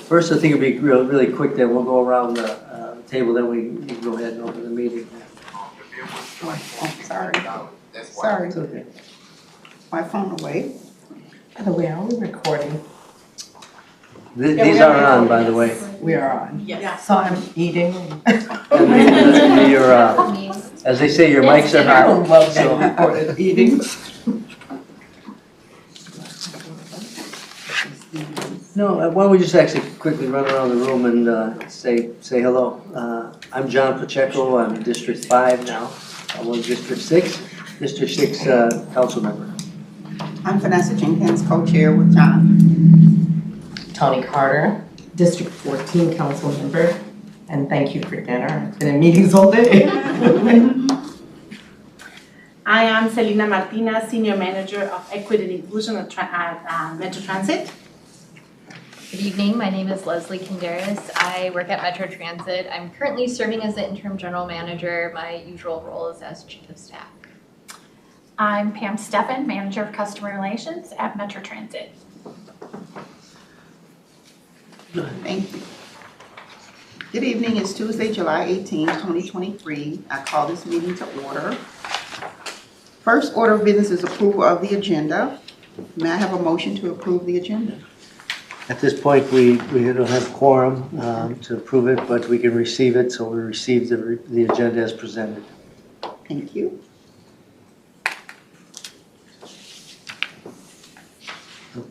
First, I think it'd be really quick that we'll go around the table, then we can go ahead and open the meeting. Oh, sorry. Sorry. It's okay. My phone away. By the way, are we recording? These are on, by the way. We are on. Yes. So I'm eating. And your, as they say, your mics are I hot. don't love So- being recorded eating. No, why don't we just actually quickly run around the room and say hello. I'm John Pacheco, I'm District 5 now. I was District 6, District 6 council member. I'm Vanessa Jenkins, co-chair with John. Tony Carter, District 14 council member, and thank you for dinner. I've been in meetings all day. I am Selena Martinez, Senior Manager of Equity and Inclusion at Metro Transit. Good evening, my name is Lesley Kandaras. I work at Metro Transit. I'm currently serving as the interim general manager. My usual role is as chief of staff. I'm Pam Steffen, Manager of Customer Relations at Metro Transit. Thank you. Good evening, it's Tuesday, July 18, 2023. I call this meeting to order. First order of business is approval of the agenda. May I have a motion to approve the agenda? At this point, we don't have quorum to approve it, but we can receive it, so we receive the agenda as presented. Thank you.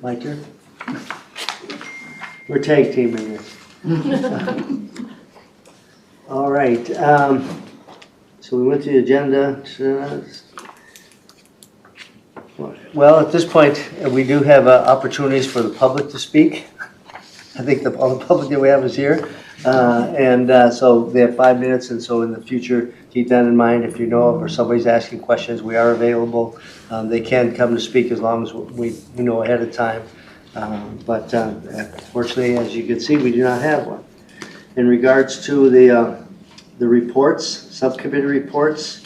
My turn? We're tag teaming this. All right, so we went to the agenda. Well, at this point, we do have opportunities for the public to speak. I think all the public that we have is here. So they have 5 minutes, and so in the future, keep that in mind. If you know of or somebody's asking questions, we are available. They can come to speak as long as we know ahead of time. But fortunately, as you can see, we do not have one. In regards to the reports, subcommittee reports,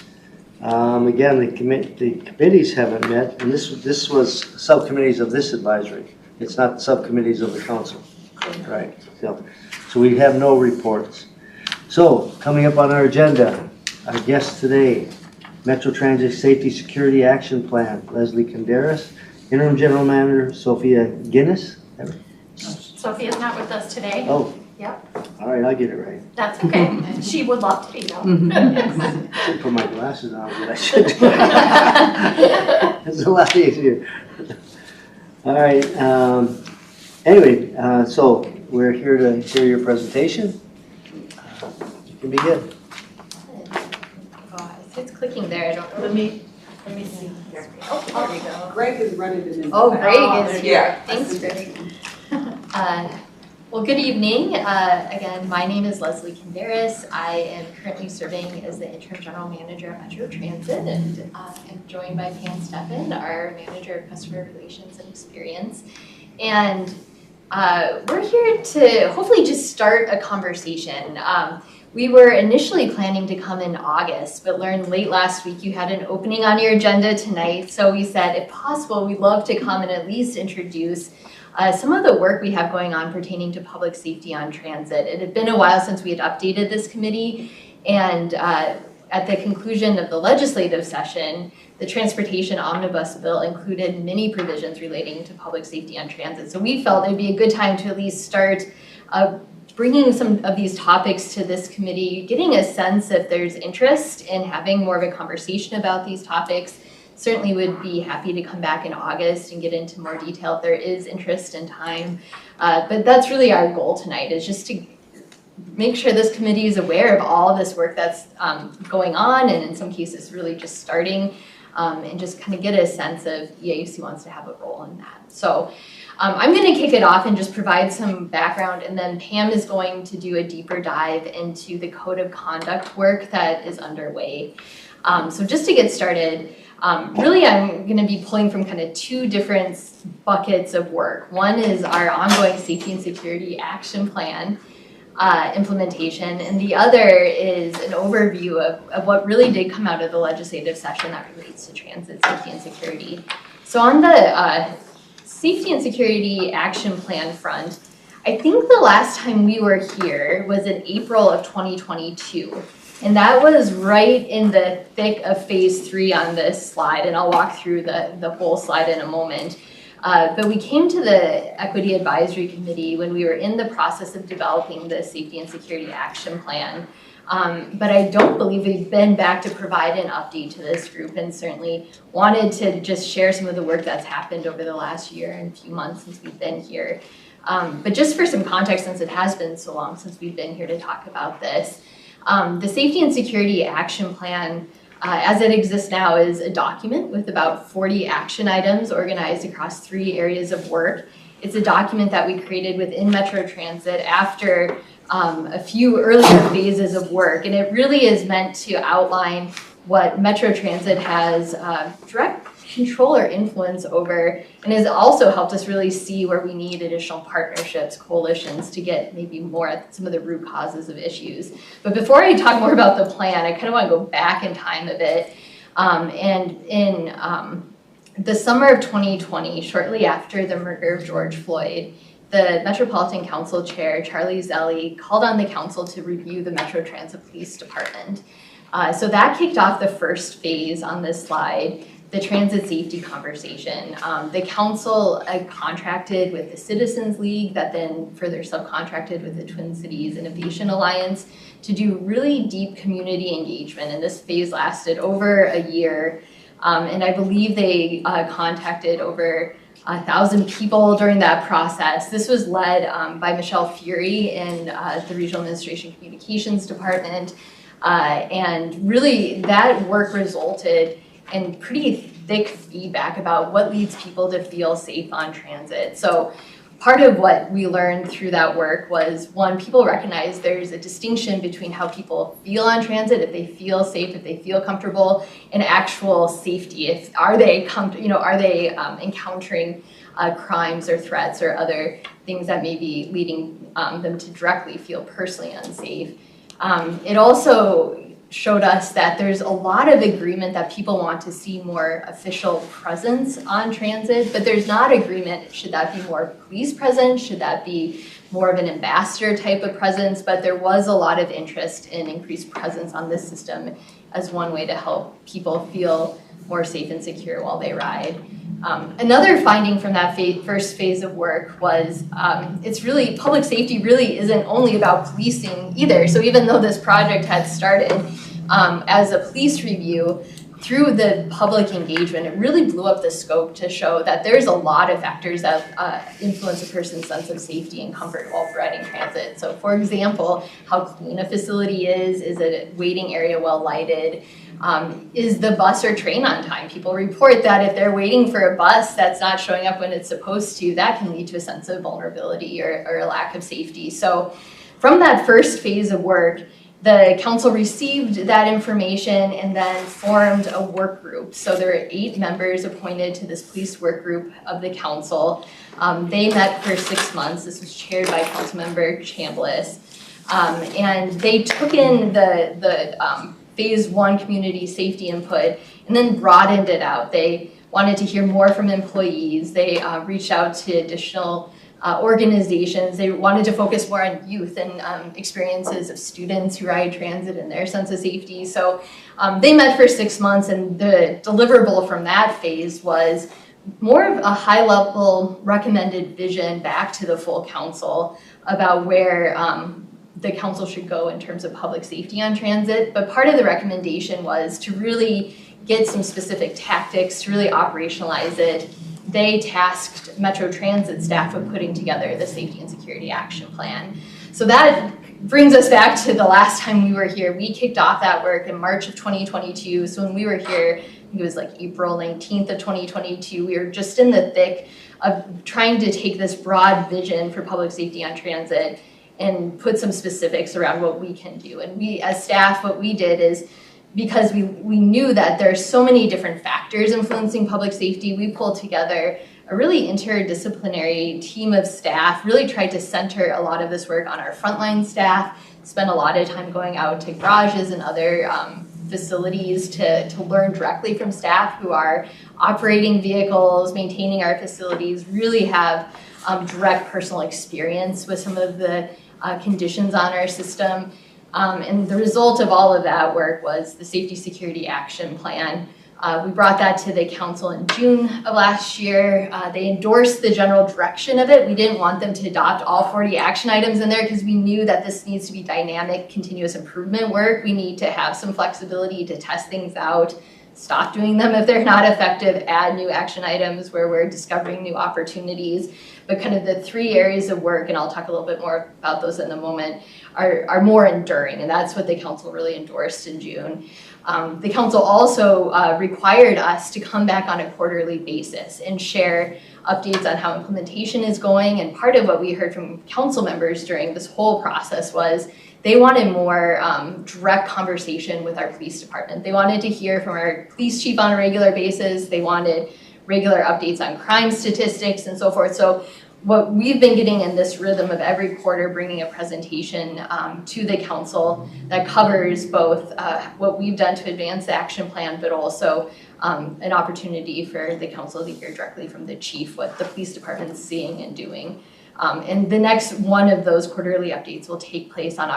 again, the committees haven't met, and this was subcommittees of this advisory. It's not subcommittees of the council, right? So we have no reports. So coming up on our agenda, our guest today, Metro Transit Safety Security Action Plan, Lesley Kandaras, Interim General Manager, Sophia Ginis. Sophia's not with us today. Oh. Yep. All right, I'll get it right. That's okay. She would love to be though. I should put my glasses on, but I should. It's a lot easier. All right. Anyway, so we're here to hear your presentation. You can begin. Oh, it's clicking there. I don't know. Let me see here. Oh, there we go. Greg is ready to. Oh, Greg is there you here. go. Thanks, Greg. Well, good evening. Again, my name is Lesley Kandaras. I am currently serving as the interim general manager at Metro Transit, and I'm joined by Pam Steffen, our manager of customer relations and experience. And we're here to hopefully just start a conversation. We were initially planning to come in August, but learned late last week you had an opening on your agenda tonight. So we said, if possible, we'd love to come and at least introduce some of the work we have going on pertaining to public safety on transit. It had been a while since we had updated this committee, and at the conclusion of the legislative session, the Transportation Omnibus Bill included many provisions relating to public safety on transit. So we felt it'd be a good time to at least start bringing some of these topics to this committee, getting a sense if there's interest in having more of a conversation about these topics. Certainly would be happy to come back in August and get into more detail if there is interest and time. But that's really our goal tonight, is just to make sure this committee is aware of all of this work that's going on, and in some cases really just starting, and just kind of get a sense of EAUC wants to have a role in that. So I'm going to kick it off and just provide some background, and then Pam is going to do a deeper dive into the code of conduct work that is underway. So just to get started, really I'm going to be pulling from kind of two different buckets of work. One is our ongoing safety and security action plan implementation, and the other is an overview of what really did come out of the legislative session that relates to transit safety and security. So on the safety and security action plan front, I think the last time we were here was in April of 2022. And that was right in the thick of phase 3 on this slide, and I'll walk through the whole slide in a moment. But we came to the Equity Advisory Committee when we were in the process of developing the Safety and Security Action Plan. But I don't believe we've been back to provide an update to this group, and certainly wanted to just share some of the work that's happened over the last year and few months since we've been here. But just for some context, since it has been so long since we've been here to talk about this, the Safety and Security Action Plan, as it exists now, is a document with about 40 action items organized across 3 areas of work. It's a document that we created within Metro Transit after a few earlier phases of work, and it really is meant to outline what Metro Transit has direct control or influence over, and has also helped us really see where we need additional partnerships, coalitions, to get maybe more at some of the root causes of issues. But before I talk more about the plan, I kind of want to go back in time a bit. And in the summer of 2020, shortly after the murder of George Floyd, the Metropolitan Council Chair, Charlie Lesley, called on the council to review the Metro Transit Police Department. So that kicked off the first phase on this slide, the transit safety conversation. The council contracted with the Citizens League, that then further subcontracted with the Twin Cities Innovation Alliance, to do really deep community engagement. And this phase lasted over a year. And I believe they contacted over 1,000 people during that process. This was led by Michelle Fury in the Regional Administration Communications Department. And really that work resulted in pretty thick feedback about what leads people to feel safe on transit. So part of what we learned through that work was, one, people recognize there's a distinction between how people feel on transit, if they feel safe, if they feel comfortable, and actual safety. Are they encountering crimes or threats or other things that may be leading them to directly feel personally unsafe. It also showed us that there's a lot of agreement that people want to see more official presence on transit, but there's not agreement, should that be more police presence, should that be more of an ambassador type of presence, but there was a lot of interest in increased presence on this system as one way to help people feel more safe and secure while they ride. Another finding from that first phase of work was it's really, public safety really isn't only about policing either. So even though this project had started as a police review, through the public engagement, it really blew up the scope to show that there's a lot of factors that influence a person's sense of safety and comfort while riding transit. So for example, how clean a facility is a waiting area well lighted? Is the bus or train on time? People report that if they're waiting for a bus that's not showing up when it's supposed to, that can lead to a sense of vulnerability or a lack of safety. So from that first phase of work, the council received that information and then formed a work group. So there are 8 members appointed to this police work group of the council. They met for 6 months. This was chaired by Councilmember Chambliss. And they took in the phase 1 community safety input and then broadened it out. They wanted to hear more from employees. They reached out to additional organizations. They wanted to focus more on youth and experiences of students who ride transit and their sense of safety. So they met for 6 months, and the deliverable from that phase was more of a high-level recommended vision back to the full council about where the council should go in terms of public safety on transit. But part of the recommendation was to really get some specific tactics to really operationalize it. They tasked Metro Transit staff with putting together the Safety and Security Action Plan. So that brings us back to the last time we were here. We kicked off that work in March of 2022. So when we were here, I think it was like April 19th of 2022, we were just in the thick of trying to take this broad vision for public safety on transit and put some specifics around what we can do. And we, as staff, what we did is, because we knew that there are so many different factors influencing public safety, we pulled together a really interdisciplinary team of staff, really tried to center a lot of this work on our frontline staff, spent a lot of time going out to garages and other facilities to learn directly from staff who are operating vehicles, maintaining our facilities, really have direct personal experience with some of the conditions on our system. And the result of all of that work was the Safety Security Action Plan. We brought that to the council in June of last year. They endorsed the general direction of it. We didn't want them to adopt all 40 action items in there because we knew that this needs to be dynamic, continuous improvement work. We need to have some flexibility to test things out, stop doing them if they're not effective, add new action items where we're discovering new opportunities. But kind of the 3 areas of work, and I'll talk a little bit more about those in a moment, are more enduring, and that's what the council really endorsed in June. The council also required us to come back on a quarterly basis and share updates on how implementation is going. And part of what we heard from council members during this whole process was they wanted more direct conversation with our police department. They wanted to hear from our police chief on a regular basis. They wanted regular updates on crime statistics and so forth. So what we've been getting in this rhythm of every quarter bringing a presentation to the council that covers both what we've done to advance the action plan, but also an opportunity for the council to hear directly from the chief what the police department's seeing and doing. And the next one of those quarterly updates will take place on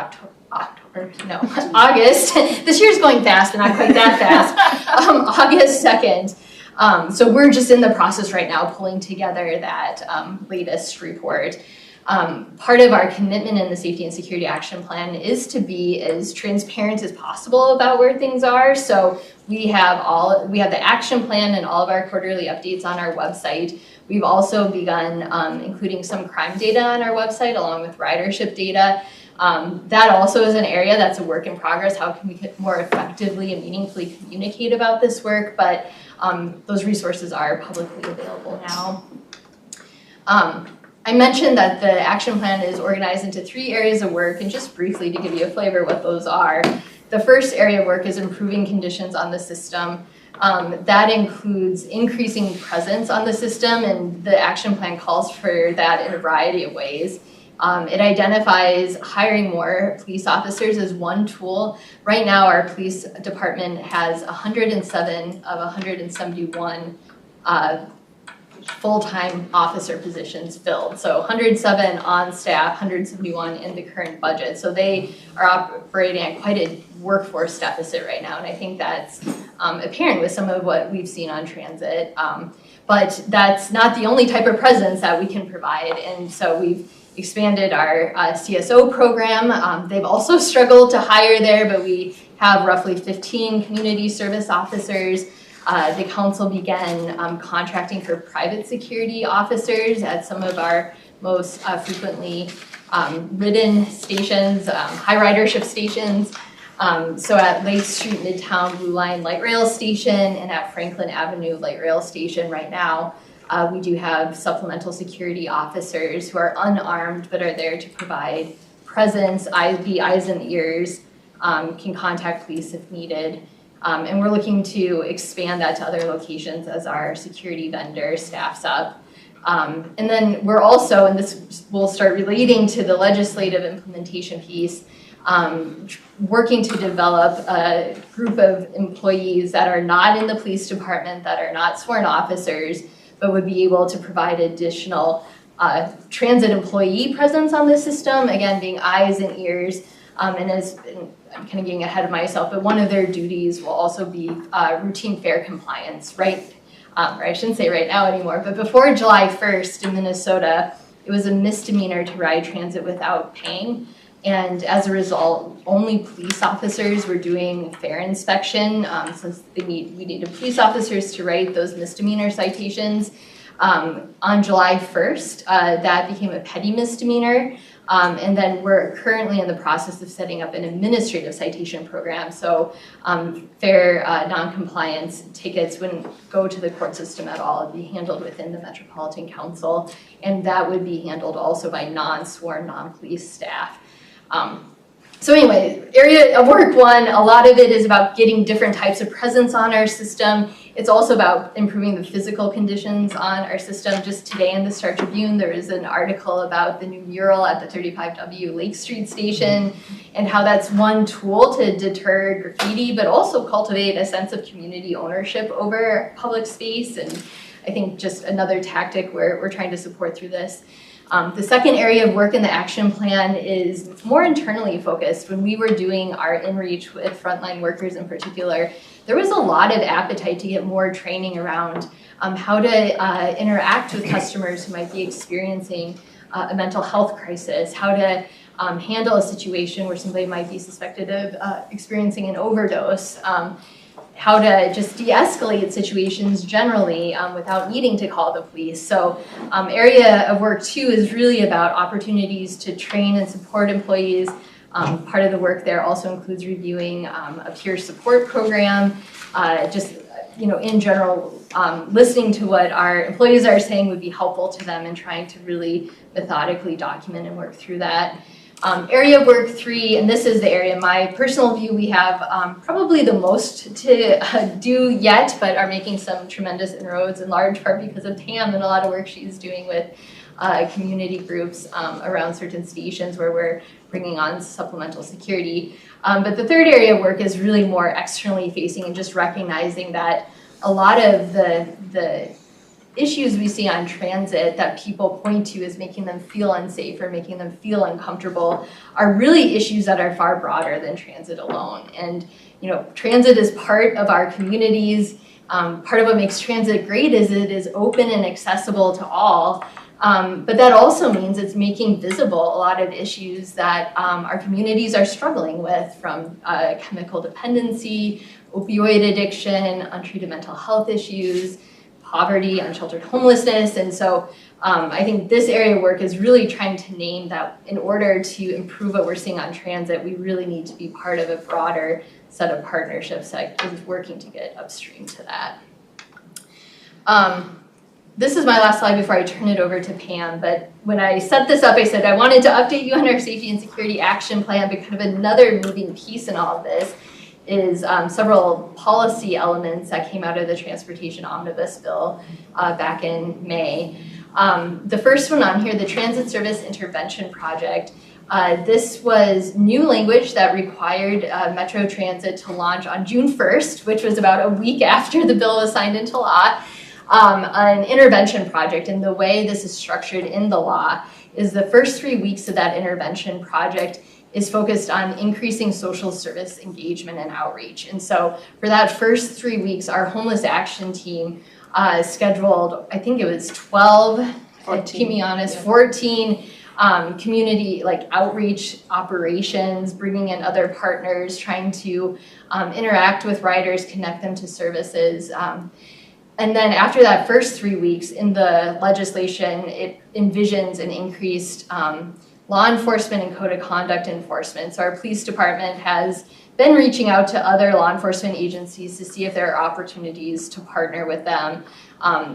August. This year's going fast, but not quite that fast. August 2nd. So we're just in the process right now pulling together that latest report. Part of our commitment in the Safety and Security Action Plan is to be as transparent as possible about where things are. So we have the action plan and all of our quarterly updates on our website. We've also begun including some crime data on our website along with ridership data. That also is an area that's a work in progress. How can we more effectively and meaningfully communicate about this work? But those resources are publicly available now. I mentioned that the action plan is organized into 3 areas of work, and just briefly to give you a flavor of what those are. The first area of work is improving conditions on the system. That includes increasing presence on the system, and the action plan calls for that in a variety of ways. It identifies hiring more police officers as one tool. Right now, our police department has 107 of 171 full-time officer positions filled. So 107 on staff, 171 in the current budget. So they are operating at quite a workforce deficit right now, and I think that's apparent with some of what we've seen on transit. But that's not the only type of presence that we can provide, and so we've expanded our CSO program. They've also struggled to hire there, but we have roughly 15 community service officers. The council began contracting for private security officers at some of our most frequently ridden stations, high ridership stations. So at Lake Street Midtown Blue Line Light Rail Station and at Franklin Avenue Light Rail Station right now, we do have supplemental security officers who are unarmed but are there to provide presence, be eyes and ears, can contact police if needed. And we're looking to expand that to other locations as our security vendor staffs up. And then we're also, and this will start relating to the legislative implementation piece, working to develop a group of employees that are not in the police department, that are not sworn officers, but would be able to provide additional transit employee presence on the system, again, being eyes and ears. And I'm kind of getting ahead of myself, but one of their duties will also be routine fare compliance, right? Or I shouldn't say right now anymore, but before July 1st in Minnesota, it was a misdemeanor to ride transit without paying. And as a result, only police officers were doing fare inspection since we needed police officers to write those misdemeanor citations. On July 1st, that became a petty misdemeanor. And then we're currently in the process of setting up an administrative citation program. So fare non-compliance tickets wouldn't go to the court system at all. It'd be handled within the Metropolitan Council. And that would be handled also by non-sworn, non-police staff. So anyway, area of work 1, a lot of it is about getting different types of presence on our system. It's also about improving the physical conditions on our system. Just today in the Star Tribune, there is an article about the new mural at the 35W Lake Street Station and how that's one tool to deter graffiti, but also cultivate a sense of community ownership over public space. And I think just another tactic we're trying to support through this. The second area of work in the action plan is more internally focused. When we were doing our in-reach with frontline workers in particular, there was a lot of appetite to get more training around how to interact with customers who might be experiencing a mental health crisis, how to handle a situation where somebody might be suspected of experiencing an overdose, how to just de-escalate situations generally without needing to call the police. So area of work 2 is really about opportunities to train and support employees. Part of the work there also includes reviewing a peer support program, just in general, listening to what our employees are saying would be helpful to them and trying to really methodically document and work through that. Area of work 3, and this is the area, my personal view, we have probably the most to do yet, but are making some tremendous inroads in large part because of Pam and a lot of work she's doing with community groups around certain stations where we're bringing on supplemental security. But the third area of work is really more externally facing and just recognizing that a lot of the issues we see on transit that people point to as making them feel unsafe or making them feel uncomfortable are really issues that are far broader than transit alone. And transit is part of our communities. Part of what makes transit great is it is open and accessible to all. But that also means it's making visible a lot of issues that our communities are struggling with, from chemical dependency, opioid addiction, untreated mental health issues, poverty, unsheltered homelessness. And so I think this area of work is really trying to name that in order to improve what we're seeing on transit, we really need to be part of a broader set of partnerships that is working to get upstream to that. This is my last slide before I turn it over to Pam, but when I set this up, I said I wanted to update you on our safety and security action plan, but kind of another moving piece in all of this is several policy elements that came out of the Transportation Omnibus Bill back in May. The first one on here, the Transit Service Intervention Project. This was new language that required Metro Transit to launch on June 1st, which was about a week after the bill was signed into law, an intervention project. And the way this is structured in the law is the first 3 weeks of that intervention project is focused on increasing social service engagement and outreach. And so for that first 3 weeks, our homeless action team scheduled, I think it was 14 community outreach operations, bringing in other partners, trying to interact with riders, connect them to services. And then after that first 3 weeks in the legislation, it envisions an increased law enforcement and code of conduct enforcement. So our police department has been reaching out to other law enforcement agencies to see if there are opportunities to partner with them.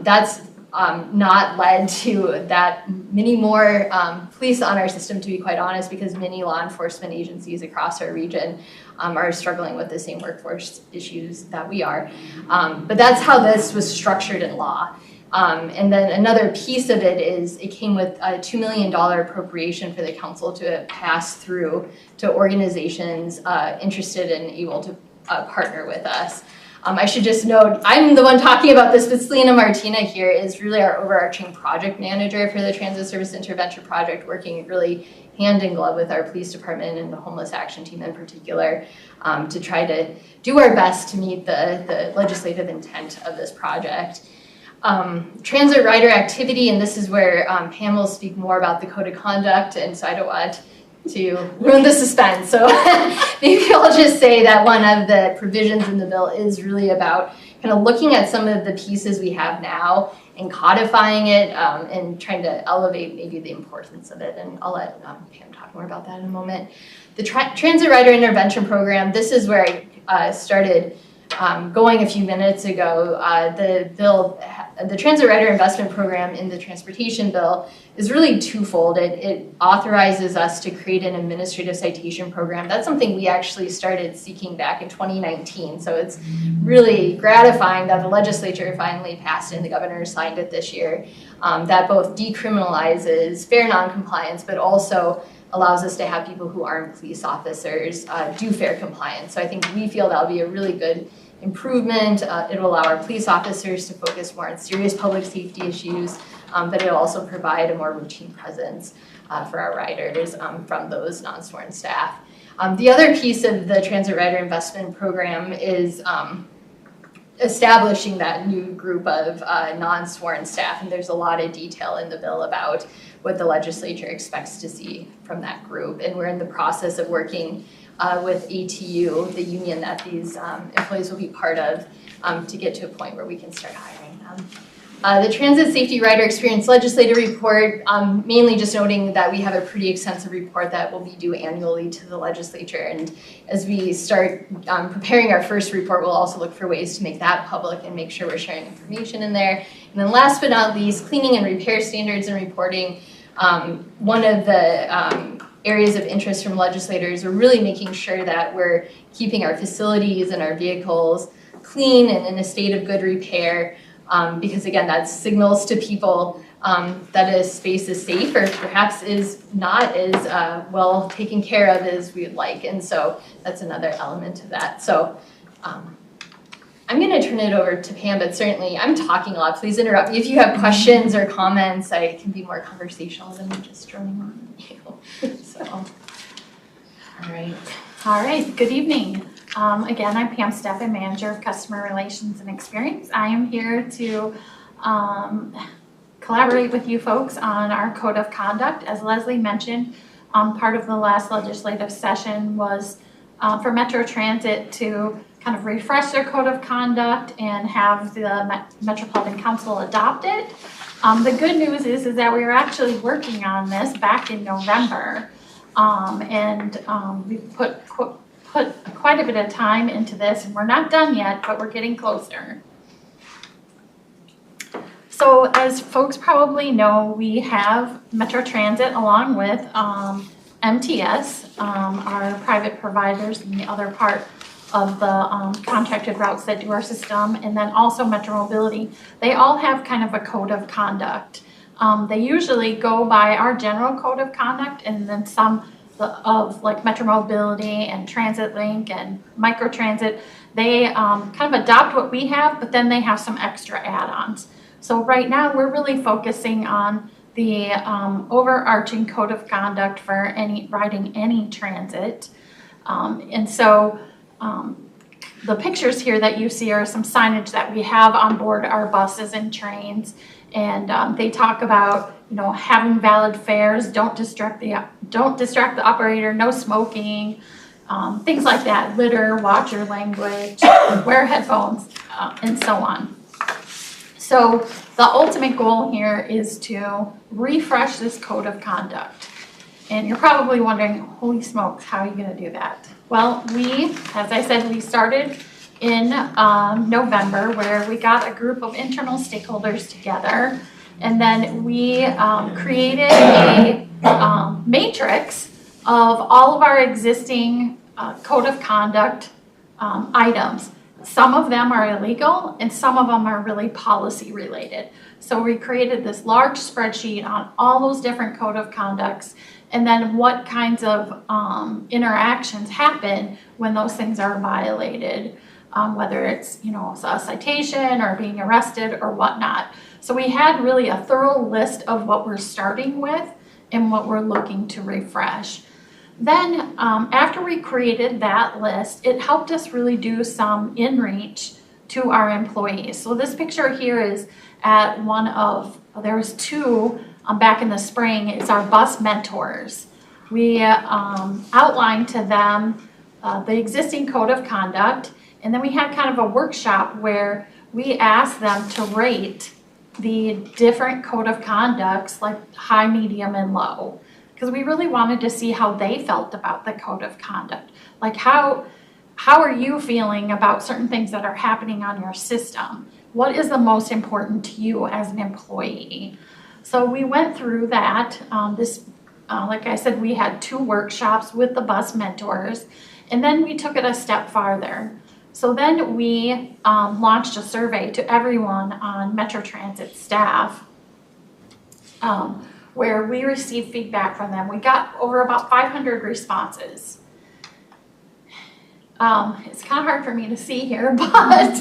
That's not led to that many more police on our system, to be quite honest, because many law enforcement agencies across our region are struggling with the same workforce issues that we are. But that's how this was structured in law. And then another piece of it is it came with a $2 million appropriation for the council to pass through to organizations interested and able to partner with us. I should just note, I'm the one talking about this, but Selena Martina here is really our overarching project manager for the Transit Service Intervention Project, working really hand in glove with our police department and the homeless action team in particular, to try to do our best to meet the legislative intent of this project. Transit rider activity, and this is where Pam will speak more about the code of conduct, and so I don't want to ruin the suspense. So maybe I'll just say that one of the provisions in the bill is really about kind of looking at some of the pieces we have now and codifying it and trying to elevate maybe the importance of it. And I'll let Pam talk more about that in a moment. The Transit Rider Intervention Program, this is where I started going a few minutes ago. The Transit Rider Investment Program in the Transportation Bill is really twofold. It authorizes us to create an administrative citation program. That's something we actually started seeking back in 2019. So it's really gratifying that the legislature finally passed it and the governor signed it this year. That both decriminalizes fair noncompliance, but also allows us to have people who aren't police officers do fair compliance. So I think we feel that'll be a really good improvement. It'll allow our police officers to focus more on serious public safety issues, but it'll also provide a more routine presence for our riders from those non-sworn staff. The other piece of the Transit Rider Investment Program is establishing that new group of non-sworn staff, and there's a lot of detail in the bill about what the legislature expects to see from that group, and we're in the process of working with ATU, the union that these employees will be part of, to get to a point where we can start hiring them. The Transit Safety Rider Experience Legislative Report, mainly just noting that we have a pretty extensive report that will be due annually to the legislature, and as we start preparing our first report, we'll also look for ways to make that public and make sure we're sharing information in there. And then last but not least, cleaning and repair standards and reporting. One of the areas of interest from legislators are really making sure that we're keeping our facilities and our vehicles clean and in a state of good repair. Because again, that signals to people that a space is safe or perhaps is not as well taken care of as we would like. And so that's another element of that. So I'm going to turn it over to Pam, but certainly I'm talking a lot. Please interrupt me if you have questions or comments. I can be more conversational than just droning on you. So, all right. All right, good evening. Again, I'm Pam Steffen, Manager of Customer Relations and Experience. I am here to collaborate with you folks on our Code of Conduct. As Lesley mentioned, part of the last legislative session was for Metro Transit to kind of refresh their Code of Conduct and have the Metropolitan Council adopt it. The good news is that we were actually working on this back in November, and we put quite a bit of time into this, and we're not done yet, but we're getting closer. So as folks probably know, we have Metro Transit along with MTS, our private providers, and the other part of the contracted routes that do our system, and then also Metro Mobility. They all have kind of a code of conduct. They usually go by our general code of conduct, and then some of like Metro Mobility and Transit Link and Microtransit, they kind of adopt what we have, but then they have some extra add-ons. So right now we're really focusing on the overarching code of conduct for riding any transit. And so the pictures here that you see are some signage that we have on board our buses and trains. And they talk about, you know, having valid fares, don't distract the operator, no smoking, things like that, litter, watch your language, wear headphones, and so on. So the ultimate goal here is to refresh this code of conduct. And you're probably wondering, holy smokes, how are you going to do that? Well, as I said, we started in November, where we got a group of internal stakeholders together, and then we created a matrix of all of our existing code of conduct items. Some of them are illegal and some of them are really policy related. So we created this large spreadsheet on all those different code of conducts, and then what kinds of interactions happen when those things are violated. Whether it's, you know, a citation or being arrested or whatnot. So we had really a thorough list of what we're starting with and what we're looking to refresh. Then after we created that list, it helped us really do some in-reach to our employees. So this picture here is at there was two back in the spring. It's our bus mentors. We outlined to them the existing code of conduct. And then we had kind of a workshop where we asked them to rate the different code of conducts, like high, medium, and low, because we really wanted to see how they felt about the code of conduct. Like how are you feeling about certain things that are happening on your system? What is the most important to you as an employee? So we went through that. Like I said, we had 2 workshops with the bus mentors, and then we took it a step farther. So then we launched a survey to everyone on Metro Transit staff where we received feedback from them. We got over about 500 responses. It's kind of hard for me to see here, but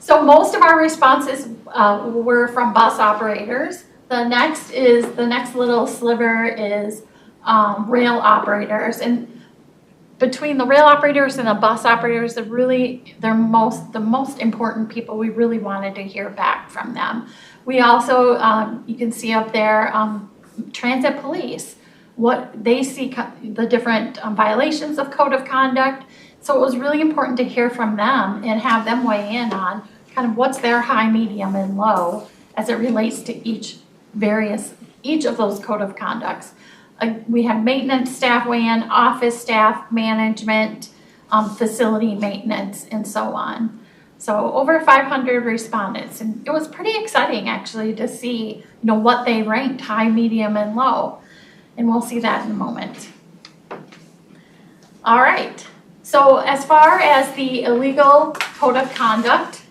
So most of our responses were from bus operators. The next little sliver is rail operators. And between the rail operators and the bus operators, the most important people, we really wanted to hear back from them. We also, you can see up there, transit police, what they see, the different violations of code of conduct. So it was really important to hear from them and have them weigh in on kind of what's their high, medium, and low as it relates to each of those code of conducts. We had maintenance staff weigh in, office staff, management, facility maintenance, and so on. So over 500 respondents, and it was pretty exciting actually to see, what they ranked high, medium, and low. And we'll see that in a moment. All right, so as far as the illegal code of conduct,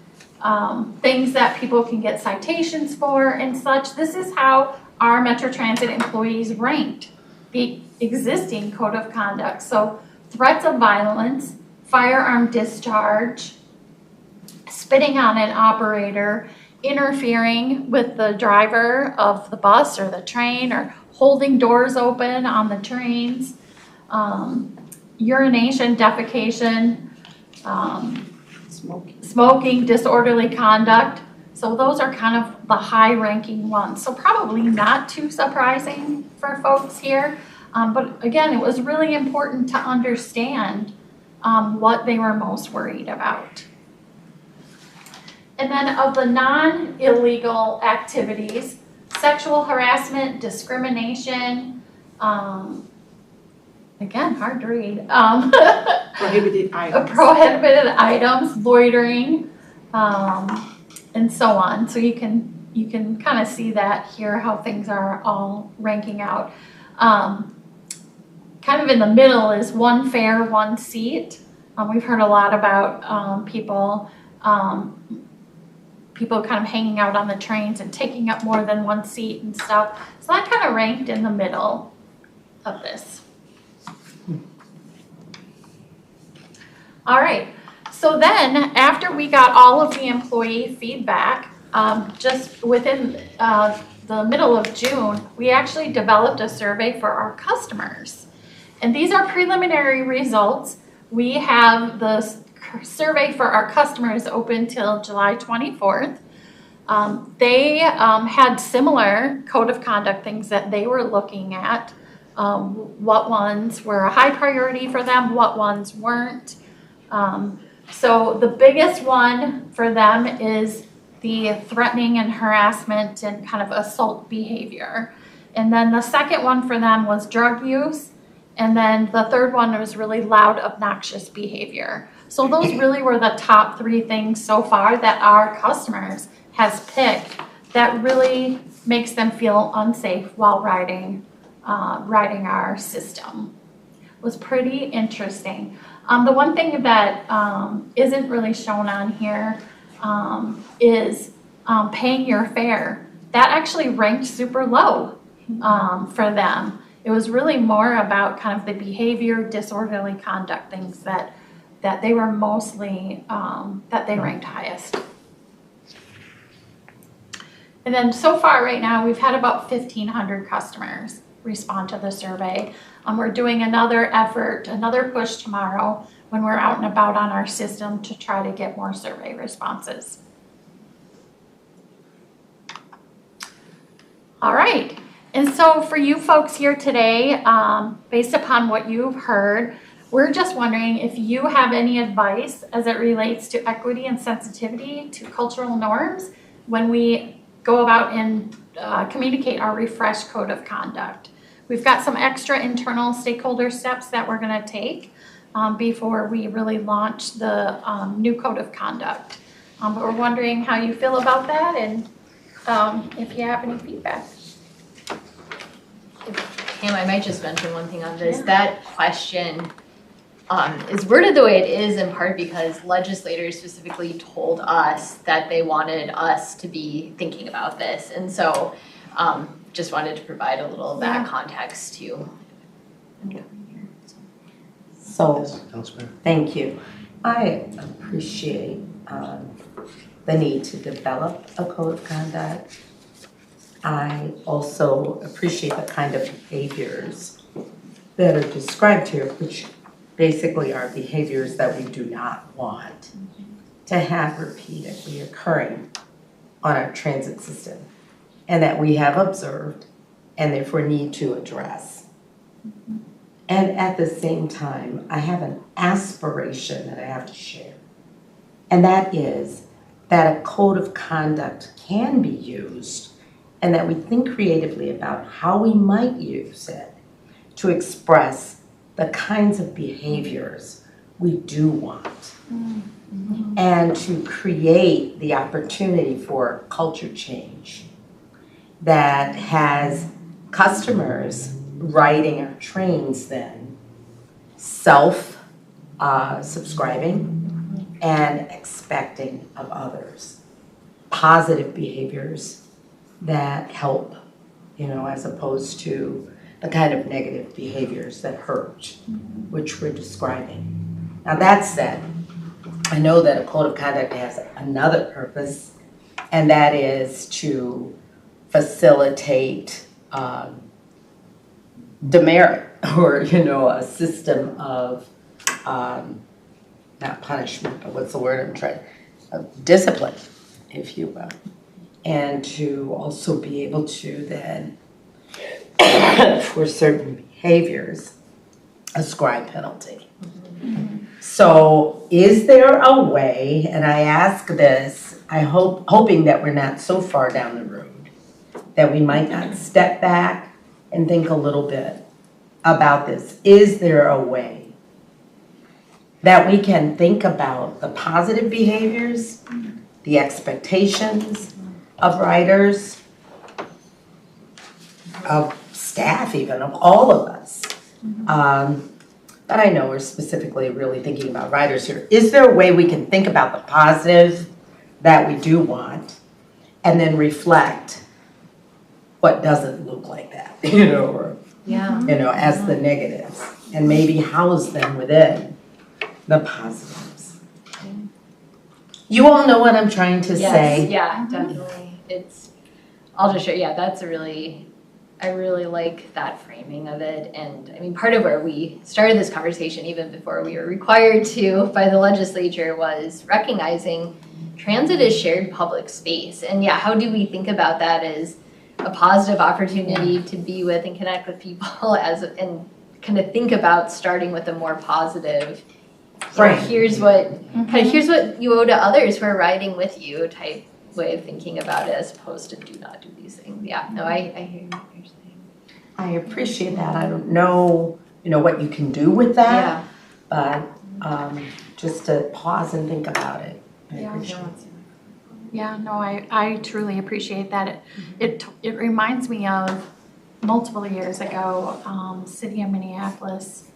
things that people can get citations for and such, this is how our Metro Transit employees ranked the existing code of conduct. So threats of violence, firearm discharge, spitting on an operator, interfering with the driver of the bus or the train, or holding doors open on the trains, urination, defecation, smoking, disorderly conduct. So those are kind of the high-ranking ones. So probably not too surprising for folks here. But again, it was really important to understand what they were most worried about. And then of the non-illegal activities, sexual harassment, discrimination, again, hard to read. Prohibited items. Prohibited items, loitering, and so on. So you can kind of see that here, how things are all ranking out. Kind of in the middle is one fare, one seat. We've heard a lot about people kind of hanging out on the trains and taking up more than one seat and stuff. So that kind of ranked in the middle of this. All right, so then after we got all of the employee feedback, just within the middle of June, we actually developed a survey for our customers. And these are preliminary results. We have the survey for our customers open till July 24th. They had similar code of conduct things that they were looking at. What ones were a high priority for them, what ones weren't. So the biggest one for them is the threatening and harassment and kind of assault behavior. And then the second one for them was drug use. And then the third one was really loud, obnoxious behavior. So those really were the top three things so far that our customers has picked that really makes them feel unsafe while riding our system. It was pretty interesting. The one thing that isn't really shown on here is paying your fare. That actually ranked super low for them. It was really more about kind of the behavior, disorderly conduct things that they were mostly, that they ranked highest. And then so far right now, we've had about 1,500 customers respond to the survey. We're doing another effort, another push tomorrow when we're out and about on our system to try to get more survey responses. All right. And so for you folks here today, based upon what you've heard, we're just wondering if you have any advice as it relates to equity and sensitivity to cultural norms when we go about and communicate our refreshed code of conduct. We've got some extra internal stakeholder steps that we're going to take before we really launch the new code of conduct. But we're wondering how you feel about that and if you have any feedback. Pam, I might just mention one thing on this. Yeah. That question is worded the way it is in part because legislators specifically told us that they wanted us to be thinking about this. And so just wanted to provide a little of that context too. So, Councilman. thank you. I appreciate the need to develop a code of conduct. I also appreciate the kind of behaviors that are described here, which basically are behaviors that we do not want to have repeatedly occurring on our transit system, and that we have observed and therefore need to address. And at the same time, I have an aspiration that I have to share, and that is that a code of conduct can be used, and that we think creatively about how we might use it to express the kinds of behaviors we do want, and to create the opportunity for culture change that has customers riding our trains then self-subscribing and expecting of others. Positive behaviors that help, as opposed to the kind of negative behaviors that hurt, which we're describing. Now that said, I know that a code of conduct has another purpose, and that is to facilitate demerit, or a system of not punishment, but what's the word I'm trying, of discipline, if you will, and to also be able to then, for certain behaviors, ascribe penalty. So is there a way, and I ask this, hoping that we're not so far down the road, that we might not step back and think a little bit about this. Is there a way that we can think about the positive behaviors, the expectations of writers, of staff even, of all of us? But I know we're specifically really thinking about writers here. Is there a way we can think about the positive that we do want and then reflect what doesn't look like that, or as the negatives, and maybe house them within the positives? You all know what I'm trying to say. Yeah, definitely. I'll just share, I really like that framing of it. And I mean, part of where we started this conversation, even before we were required to by the legislature, was recognizing transit is shared public space. And how do we think about that as a positive opportunity to be with and connect with people and kind of think about starting with a more positive, here's what you owe to others who are riding with you type way of thinking about it, as opposed to do not do these things. I hear you. I appreciate that. I don't know, what you can do with that, but just to pause and think about it. I appreciate it. Yeah, no, I truly appreciate that. It reminds me of multiple years ago, City of Minneapolis,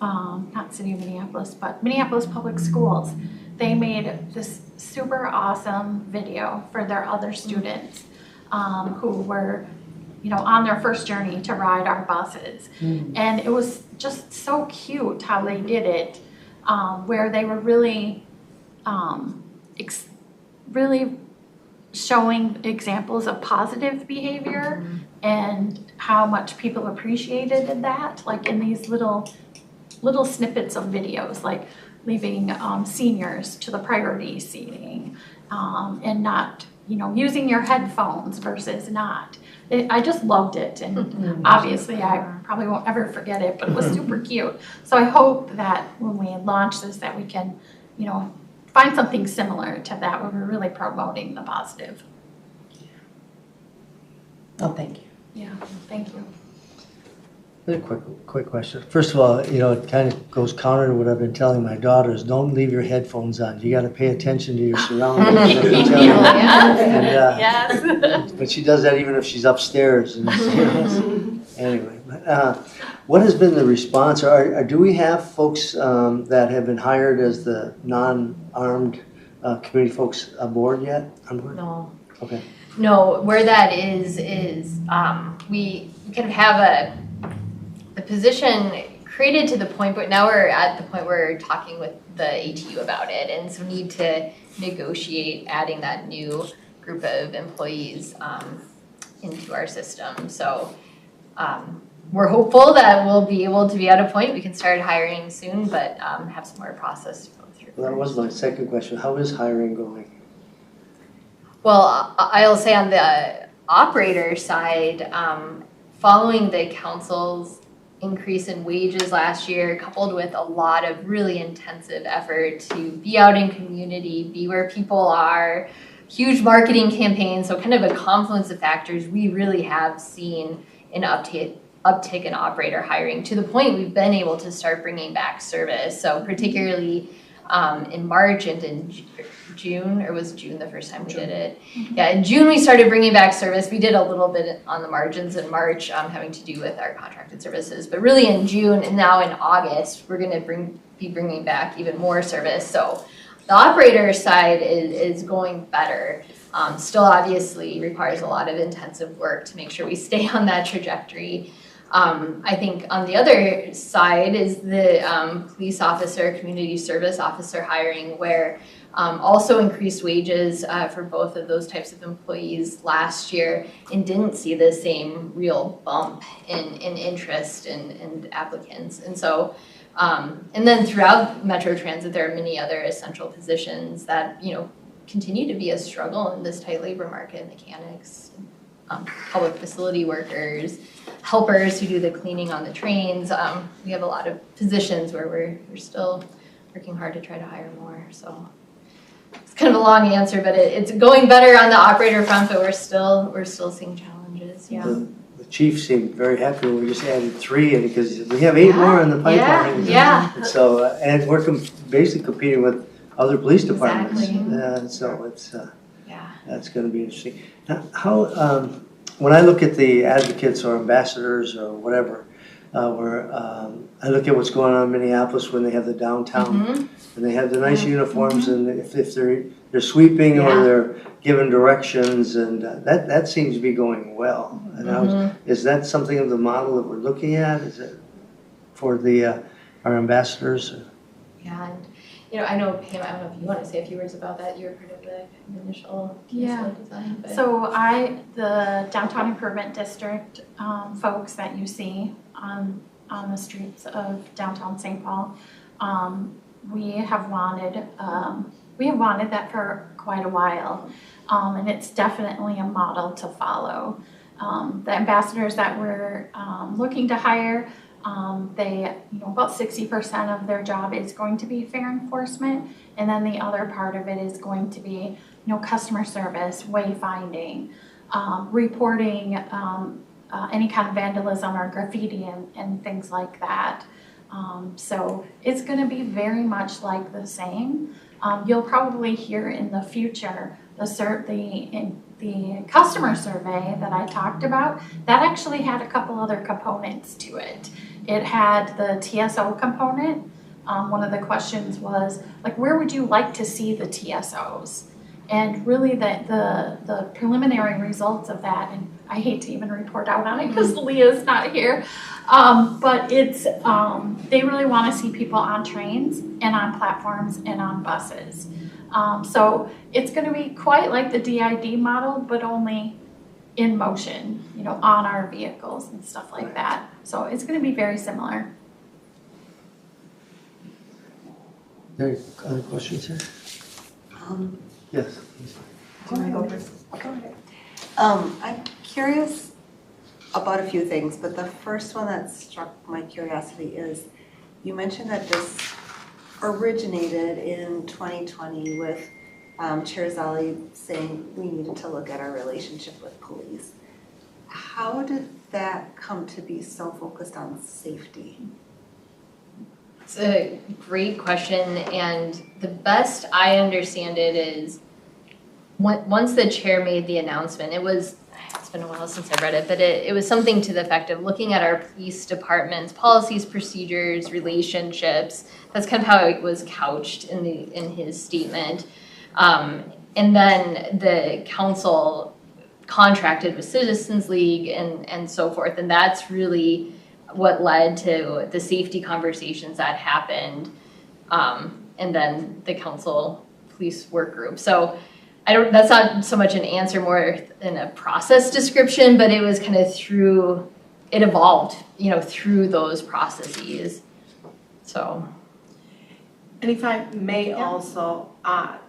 not City of Minneapolis, but Minneapolis Public Schools. They made this super awesome video for their other students who were, on their first journey to ride our buses. And it was just so cute how they did it, where they were really, really showing examples of positive behavior and how much people appreciated that, like in these little snippets of videos, like leaving seniors to the priority seating, and not, using your headphones versus not. I just loved it, and obviously I probably won't ever forget it, but it was super cute. So I hope that when we launch this, that we can, find something similar to that, where we're really promoting the positive. Oh, thank you. Yeah, thank you. Really quick question. First of all, it kind of goes counter to what I've been telling my daughters. Don't leave your headphones on. You got to pay attention to your surroundings. I can tell you. Yes. But she does that even if she's upstairs. Anyway, what has been the response? Do we have folks that have been hired as the non-armed community folks aboard yet? No. Okay. No, where that is we kind of have the position created to the point, but now we're at the point where we're talking with the ATU about it, and so need to negotiate adding that new group of employees into our system. So we're hopeful that we'll be able to be at a point we can start hiring soon, but have some more process to go through. Well, that was my second question. How is hiring going? Well, I'll say on the operator side, following the council's increase in wages last year, coupled with a lot of really intensive effort to be out in community, be where people are, huge marketing campaigns, so kind of a confluence of factors, we really have seen an uptick in operator hiring to the point we've been able to start bringing back service. So particularly in March and in June, or was June the first time we did it? Yeah, in June we started bringing back service. We did a little bit on the margins in March, having to do with our contracted services, but really in June and now in August, we're gonna be bringing back even more service. So the operator side is going better. Still obviously requires a lot of intensive work to make sure we stay on that trajectory. I think on the other side is the police officer, community service officer hiring, where also increased wages for both of those types of employees last year and didn't see the same real bump in interest and applicants. And so, and then throughout Metro Transit, there are many other essential positions that, you know, continue to be a struggle in this tight labor market: mechanics, public facility workers, helpers who do the cleaning on the trains. We have a lot of positions where we're still working hard to try to hire more. So it's kind of a long answer, but it's going better on the operator front, but we're still seeing challenges. Yeah. The chief seemed very happy when we just added 3, and because we have 8 more in the pipeline. Yeah. And so, and we're basically competing with other police departments. Exactly. So it's Yeah. that's going to be interesting. Now, how when I look at the advocates or ambassadors or whatever, where I look at what's going on in Minneapolis when they have the downtown and they have the nice uniforms, and if they're sweeping or they're giving directions, and that seems to be going well. And is that something of the model that we're looking at? Is it for our ambassadors? Yeah, and you know, I know Pam, I don't know if you want to say a few words about that. You were part of the initial design. But. So the Downtown Improvement District folks that you see on the streets of downtown St. Paul, we have wanted that for quite a while, and it's definitely a model to follow. The ambassadors that we're looking to hire, they, you know, about 60% of their job is going to be fare enforcement, and then the other part of it is going to be, you know, customer service, wayfinding, reporting any kind of vandalism or graffiti and things like that. So it's going to be very much like the same. You'll probably hear in the future the customer survey that I talked about, that actually had a couple other components to it. It had the TSO component. One of the questions was, like, where would you like to see the TSOs? And really the preliminary results of that, and I hate to even report out on it because Leah's not here, but it's, they really want to see people on trains and on platforms and on buses. So it's going to be quite like the DID model, but only in motion, you know, on our vehicles and stuff like that. So it's going to be very similar. Any other questions here? Yes. Do you want to go first? Go ahead. I'm curious about a few things, but the first one that struck my curiosity is you mentioned that this originated in 2020 with Chair Zali saying we needed to look at our relationship with police. How did that come to be so focused on safety? It's a great question, and the best I understand it is once the chair made the announcement, it's been a while since I read it, but it was something to the effect of looking at our police department's policies, procedures, relationships. That's kind of how it was couched in his statement. And then the council contracted with Citizens League and so forth, and that's really what led to the safety conversations that happened, and then the council police work group. So that's not so much an answer, more than a process description, but it was kind of it evolved, through those processes. So. And if I may also add,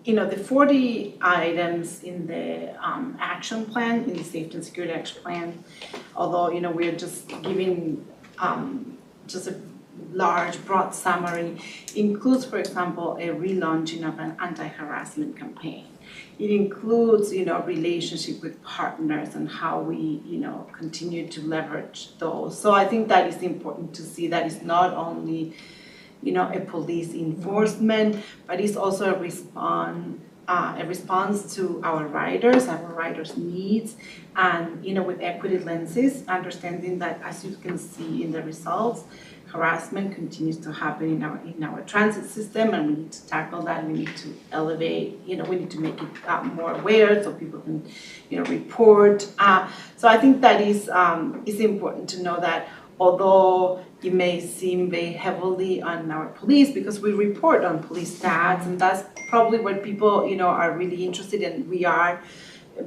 the 40 items in the action plan, in the safety and security action plan, although, we're just giving just a large, broad summary, includes, for example, a relaunching of an anti-harassment campaign. It includes, relationship with partners and how we, continue to leverage those. So I think that is important to see that it's not only a police enforcement, but it's also a response to our riders' needs, and with equity lenses, understanding that, as you can see in the results, harassment continues to happen in our transit system, and we need to tackle that. We need to elevate, we need to make it more aware so people can, report. So I think that is it's important to know that although it may seem very heavily on our police, because we report on police stats, and that's probably what people, are really interested in. We are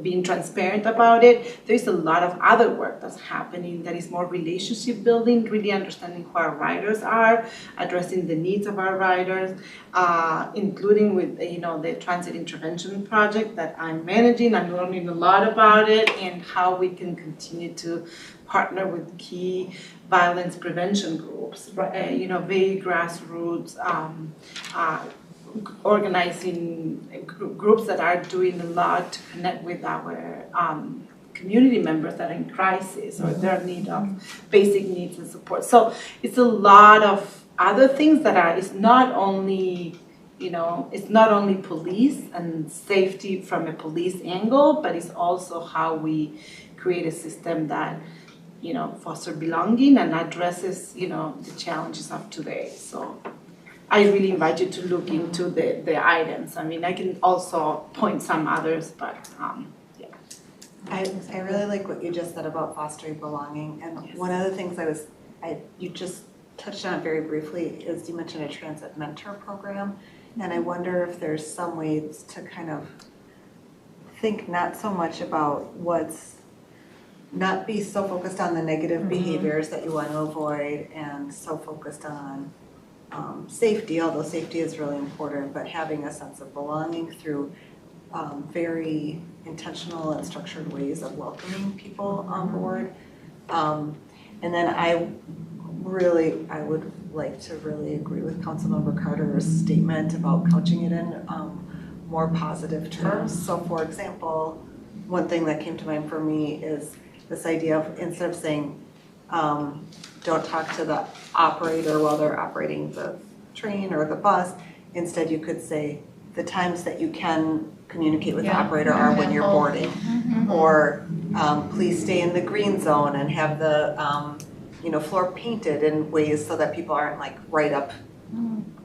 being transparent about it. There's a lot of other work that's happening that is more relationship building, really understanding who our riders are, addressing the needs of our riders, including with, the transit intervention project that I'm managing. I'm learning a lot about it and how we can continue to partner with key violence prevention groups, very grassroots, organizing groups that are doing a lot to connect with our community members that are in crisis or their need of basic needs and support. So it's a lot of other things that are, it's not only police and safety from a police angle, but it's also how we create a system that foster belonging and addresses, the challenges of today. So I really invite you to look into the items. I mean, I can also point some others, but yeah. I really like what you just said about fostering belonging. And Yes. one of the things you just touched on very briefly is you mentioned a transit mentor program. And I wonder if there's some ways to kind of think not so much about not be so focused on the negative behaviors that you want to avoid and so focused on safety, although safety is really important, but having a sense of belonging through very intentional and structured ways of welcoming people on board. And then I would like to really agree with Councilmember Carter's statement about couching it in more positive terms. So for example, one thing that came to mind for me is this idea of, instead of saying, don't talk to the operator while they're operating the train or the bus. Instead, you could say the times that you can communicate with the operator are when you're boarding. Or please stay in the green zone and have the floor painted in ways so that people aren't like right up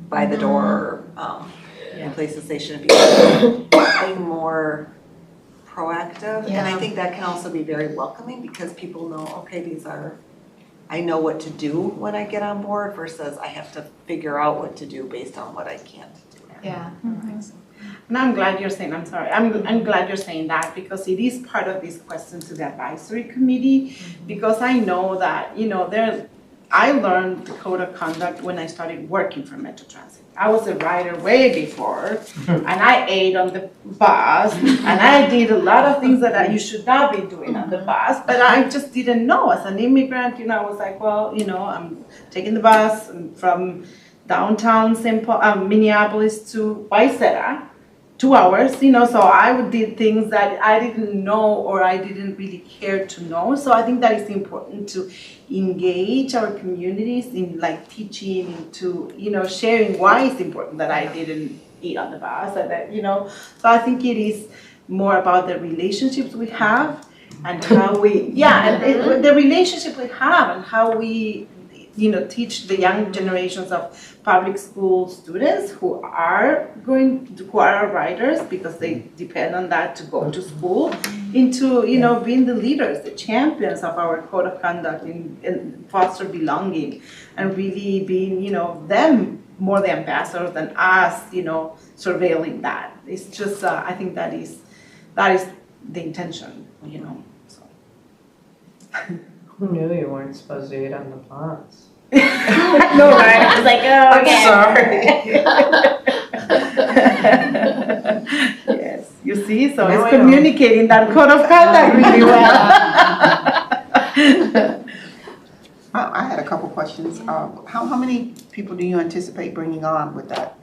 by the door or in places they shouldn't be. Being more proactive. And I think that can also be very welcoming because people know, okay, I know what to do when I get on board versus I have to figure out what to do based on what I can't do. Yeah. And I'm glad you're saying, I'm glad you're saying that, because it is part of this question to the advisory committee, because I know that, I learned the code of conduct when I started working for Metro Transit. I was a rider way before, and I ate on the bus, and I did a lot of things that you should not be doing on the bus, but I just didn't know. As an immigrant, I was like, well, I'm taking the bus from downtown Minneapolis to Waisera, 2 hours, so I did things that I didn't know or I didn't really care to know. So I think that is important to engage our communities in like teaching, to sharing why it's important that I didn't eat on the bus, and that So I think it is more about the relationships we have and how we the relationship we have and how we teach the young generations of public school students who are our riders, because they depend on that to go to school, into, being the leaders, the champions of our code of conduct and foster belonging and really being, them more the ambassadors than us, surveilling that. It's just, I think that is the intention, so. Who knew you weren't supposed to eat on the plots? I know, right? I was like, oh, sorry. Yes, you see, so Now it's I know. communicating that code of conduct really well. I had a couple questions. How many people do you anticipate bringing on with that?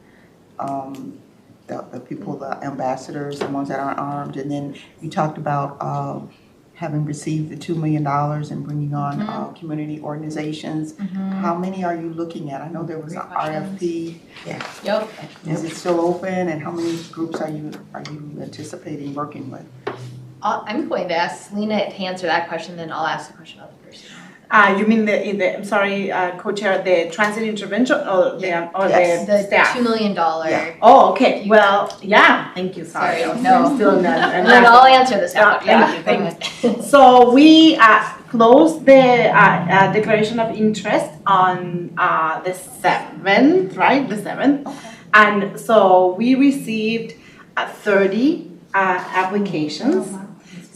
The people, the ambassadors, the ones that aren't armed, and then you talked about having received the $2 million and bringing on community organizations. How many are you looking at? I know there was an RFP. Yep. Is it still open, and how many groups are you anticipating working with? I'm going to ask Selena to answer that question, then I'll ask the question of the person. You mean I'm sorry, co-chair, the transit intervention or Yes. The the staff? $2 million. Yeah. Oh, okay. Well, yeah. Thank you. Sorry. Sorry, I was no. still in that. And then I'll answer this Yeah, question. thank you. So we closed the declaration of interest on the 7th, right? The 7th. Okay. And so we received 30 applications.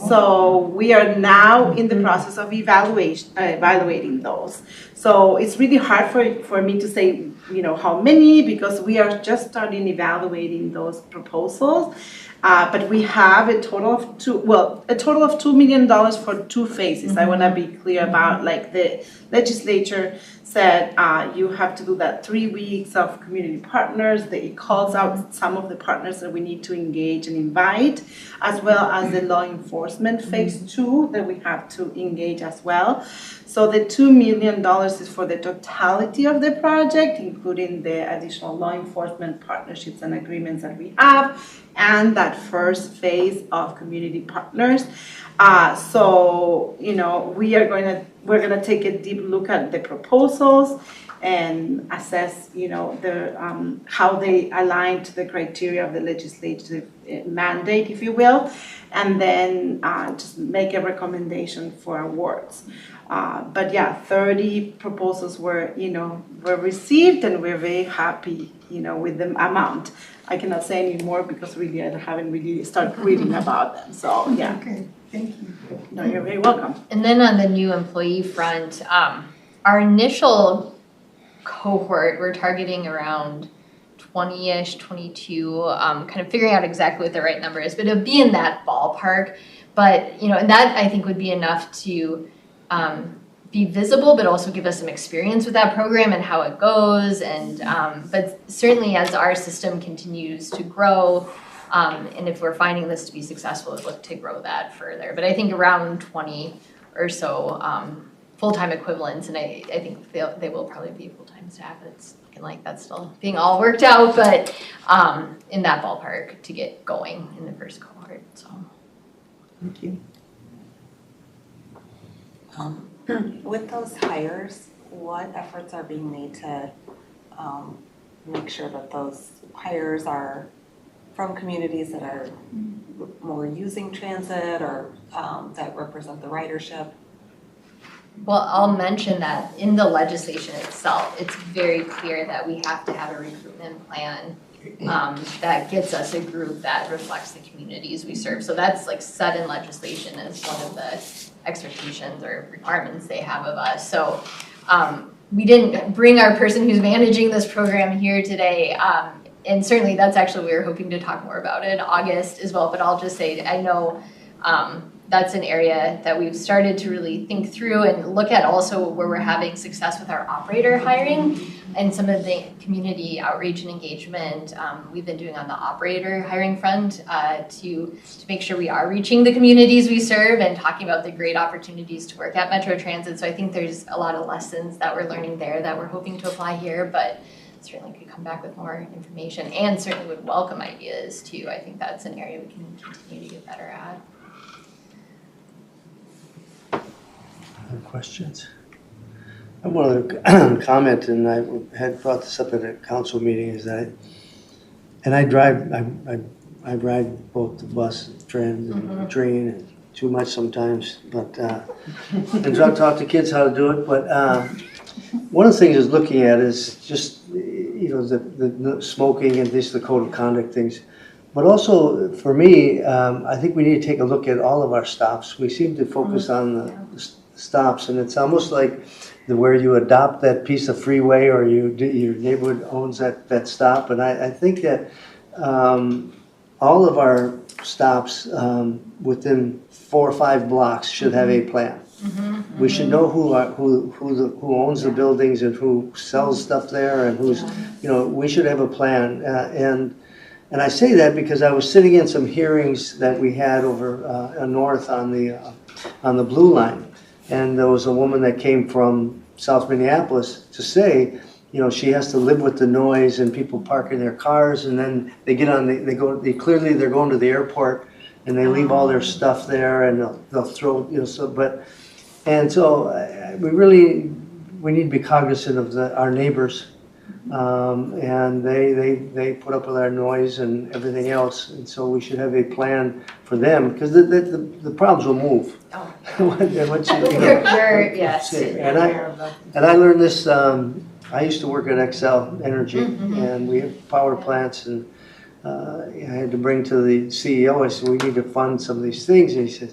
So we are now in the process of evaluating those. So it's really hard for me to say, how many, because we are just starting evaluating those proposals. But we have a total of $2 million for 2 phases. I want to be clear about, like, the legislature said you have to do that 3 weeks of community partners. It calls out some of the partners that we need to engage and invite, as well as the law enforcement phase 2 that we have to engage as well. So the $2 million is for the totality of the project, including the additional law enforcement partnerships and agreements that we have, and that first phase of community partners. So we're gonna take a deep look at the proposals and assess, how they align to the criteria of the legislative mandate, if you will, and then just make a recommendation for awards. But yeah, 30 proposals were received, and we're very happy, with the amount. I cannot say any more because really I haven't really started reading about them. So yeah. Okay, thank you. No, you're very welcome. And then on the new employee front, our initial cohort, we're targeting around 20-ish, 22, kind of figuring out exactly what the right number is, but it'll be in that ballpark. But, and that I think would be enough to be visible, but also give us some experience with that program and how it goes. And but certainly as our system continues to grow, and if we're finding this to be successful, we'd look to grow that further. But I think around 20 or so full-time equivalents, and I think they will probably be full-time staff. It's looking like that's still being all worked out, but in that ballpark to get going in the first cohort. So Thank you. With those hires, what efforts are being made to make sure that those hires are from communities that are more using transit or that represent the ridership? well, I'll mention that in the legislation itself, it's very clear that we have to have a recruitment plan that gets us a group that reflects the communities we serve. So that's like set in legislation as one of the expectations or requirements they have of us. So we didn't bring our person who's managing this program here today. And certainly that's actually, we were hoping to talk more about in August as well. But I'll just say, I know that's an area that we've started to really think through and look at also where we're having success with our operator hiring and some of the community outreach and engagement we've been doing on the operator hiring front to make sure we are reaching the communities we serve and talking about the great opportunities to work at Metro Transit. So I think there's a lot of lessons that we're learning there that we're hoping to apply here, but certainly could come back with more information and certainly would welcome ideas too. I think that's an area we can continue to get better at. Other questions? I have one other comment, and I had brought this up at a council meeting, is that, and I ride both the bus, train, and too much sometimes, but, and talk to kids how to do it, but, one of the things is looking at is just, the smoking and just the code of conduct things. But also, for me, I think we need to take a look at all of our stops. We seem to focus on the stops, and it's almost like where you adopt that piece of freeway or your neighborhood owns that stop. And I think that all of our stops within 4 or 5 blocks should have a plan. We should know who owns the buildings and who sells stuff there and who's, we should have a plan. And I say that because I was sitting in some hearings that we had over north on the Blue Line. And there was a woman that came from South Minneapolis to say, she has to live with the noise and people parking their cars, and then they get on, clearly they're going to the airport and they leave all their stuff there and they'll throw, we need to be cognizant of our neighbors. And they put up with our noise and everything else, and so we should have a plan for them, because the problems will move. Oh. Yes. And I learned this, I used to work at Excel Energy, and we have power plants, and I had to bring to the CEO, I said, we need to fund some of these things, and he said,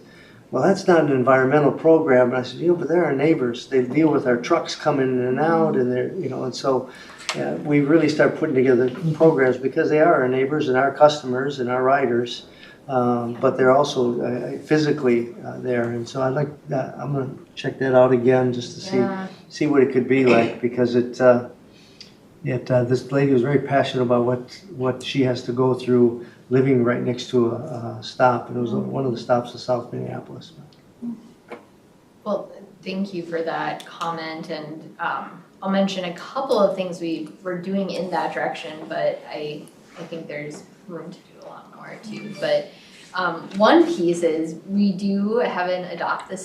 well, that's not an environmental program. And I said, but they're our neighbors. They deal with our trucks coming in and out, and they're, and so we really start putting together programs because they are our neighbors and our customers and our riders, but they're also physically there. And so I'm going to check that out again just to see what it could be like, because this lady was very passionate about what she has to go through living right next to a stop, and it was one of the stops of South Minneapolis. Well, thank you for that comment, and I'll mention a couple of things we're doing in that direction, but I think there's room to do a lot more too. But one piece is we do have an adopt a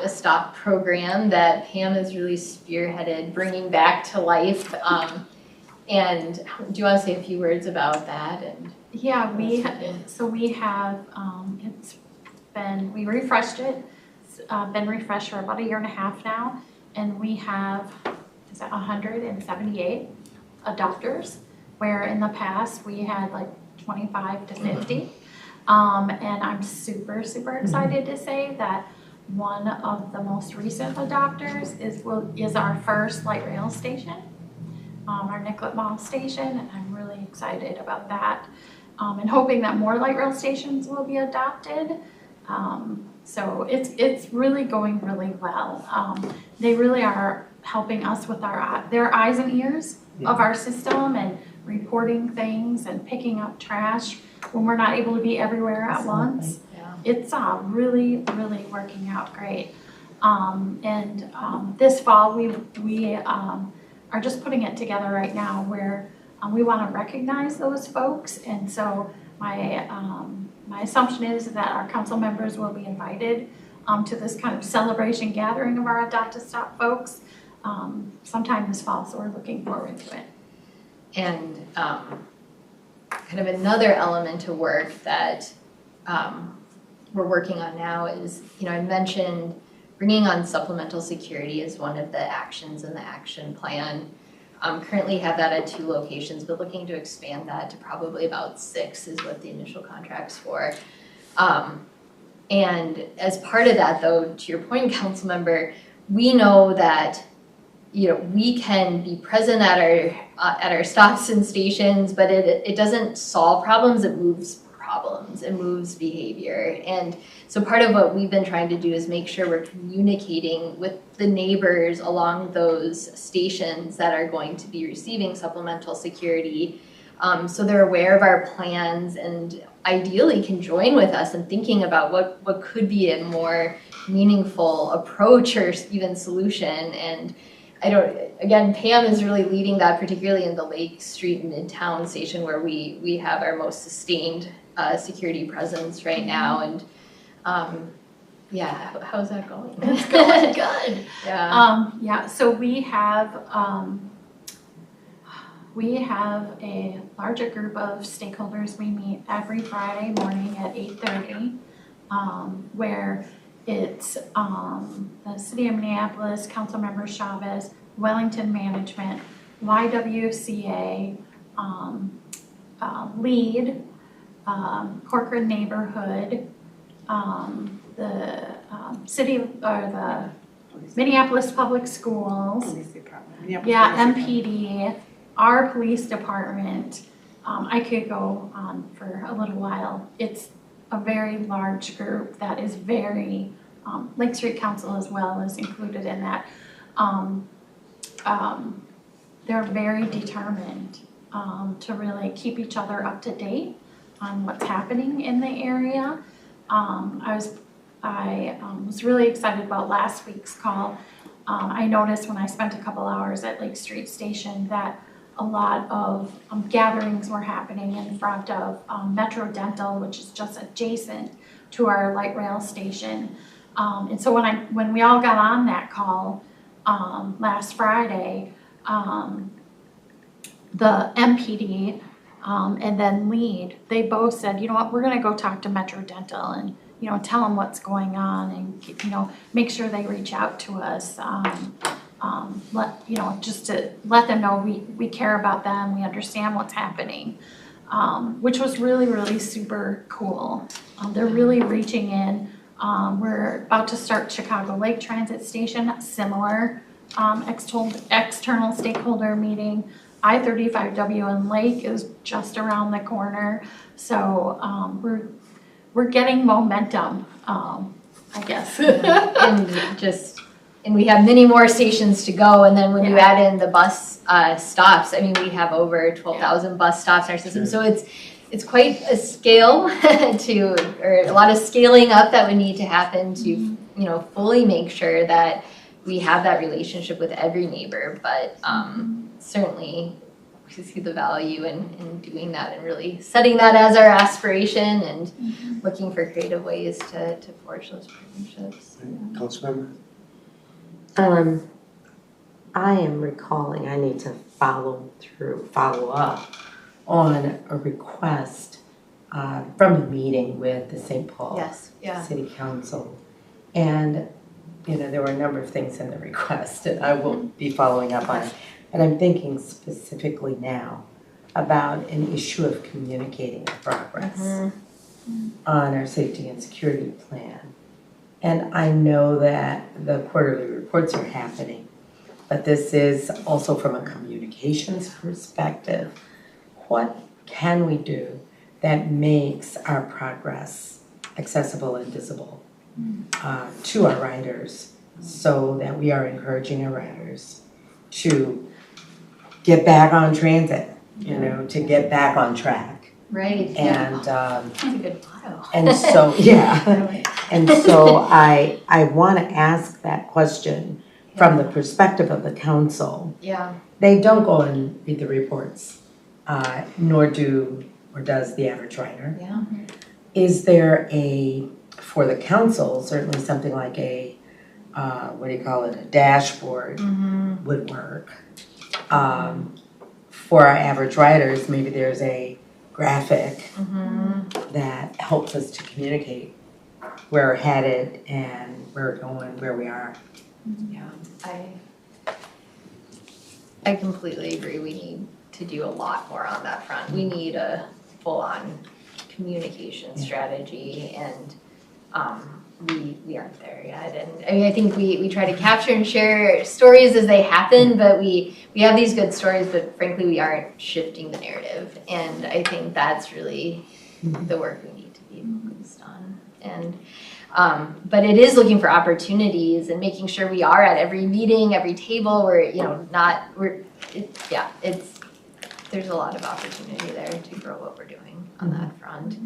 stop program that Pam has really spearheaded bringing back to life. And do you want to say a few words about that? Yeah, we refreshed it. It's been refreshed for about 1.5 years now, and we have 178 adopters, where in the past we had like 25 to 50. And I'm super excited to say that one of the most recent adopters is our first light rail station, our Nicollet Mall station, and I'm really excited about that, and hoping that more light rail stations will be adopted. So it's really going really well. They really are helping us with their eyes and ears of our system, and reporting things and picking up trash when we're not able to be everywhere at once. It's really working out great. This fall we are just putting it together right now, where we want to recognize those folks, and so my assumption is that our council members will be invited to this kind of celebration gathering of our Adopt a Stop folks sometime this fall, so we're looking forward to it. And kind of another element of work that we're working on now is, I mentioned bringing on supplemental security as one of the actions in the action plan. Currently have that at 2 locations, but looking to expand that to probably about 6 is what the initial contract's for. And as part of that, though, to your point, council member, we know that we can be present at our stops and stations, but it doesn't solve problems, it moves problems, it moves behavior. And so part of what we've been trying to do is make sure we're communicating with the neighbors along those stations that are going to be receiving supplemental security, so they're aware of our plans and ideally can join with us in thinking about what could be a more meaningful approach or even solution. And again, Pam is really leading that, particularly in the Lake Street Midtown station, where we have our most sustained security presence right now. And how's that going? It's going good. Yeah. So we have a larger group of stakeholders. We meet every Friday morning at 8:30. where it's the City of Minneapolis, Councilmember Chavez, Wellington Management, YWCA, LEAD, Corcoran Neighborhood, the city or the Minneapolis Public Schools, Police Department. Minneapolis yeah, Police Department. MPD, our police department. I could go on for a little while. It's a very large group that is very, Lake Street Council as well is included in that. They're very determined to really keep each other up to date on what's happening in the area. I was really excited about last week's call. I noticed when I spent a couple hours at Lake Street Station that a lot of gatherings were happening in front of Metro Dental, which is just adjacent to our light rail station. And so when we all got on that call last Friday, the MPD and then LEAD, they both said, you know what, we're gonna go talk to Metro Dental and, you know, tell them what's going on and, you know, make sure they reach out to us. Just to let them know we care about them, we understand what's happening, which was really, really super cool. They're really reaching in. We're about to start Chicago Lake Transit Station, similar external stakeholder meeting. I-35W and Lake is just around the corner. So we're getting momentum, I guess. And we have many more stations to go, and then when you add in the bus stops, I mean, we have over 12,000 bus stops in our system, so it's quite a scale or a lot of scaling up that would need to happen to, fully make sure that we have that relationship with every neighbor, but certainly we see the value in doing that and really setting that as our aspiration and looking for creative ways to forge those partnerships. Councilmember? I am recalling I need to follow up on a request from a meeting with the St. Paul City Council. And, there were a number of things in the request that I will be following up on. And I'm thinking specifically now about an issue of communicating progress on our safety and security plan. And I know that the quarterly reports are happening, but this is also from a communications perspective. What can we do that makes our progress accessible and visible to our riders so that we are encouraging our riders to get back on transit, to get back on track. Right. And that's a good motto. And so, and so I want to ask that question from the perspective of the council. Yeah. They don't go and read the reports, nor does the average rider. Yeah. Is there for the council, certainly something like a dashboard would work. For our average riders, maybe there's a graphic that helps us to communicate where we're headed and where we're going, where we are. Yeah, I completely agree. We need to do a lot more on that front. We need a full-on communication strategy, and we aren't there yet. And I mean, I think we try to capture and share stories as they happen, but we have these good stories, but frankly, we aren't shifting the narrative. And I think that's really the work we need to be focused on. And but it is looking for opportunities and making sure we are at every meeting, every table. There's a lot of opportunity there to grow what we're doing on that front.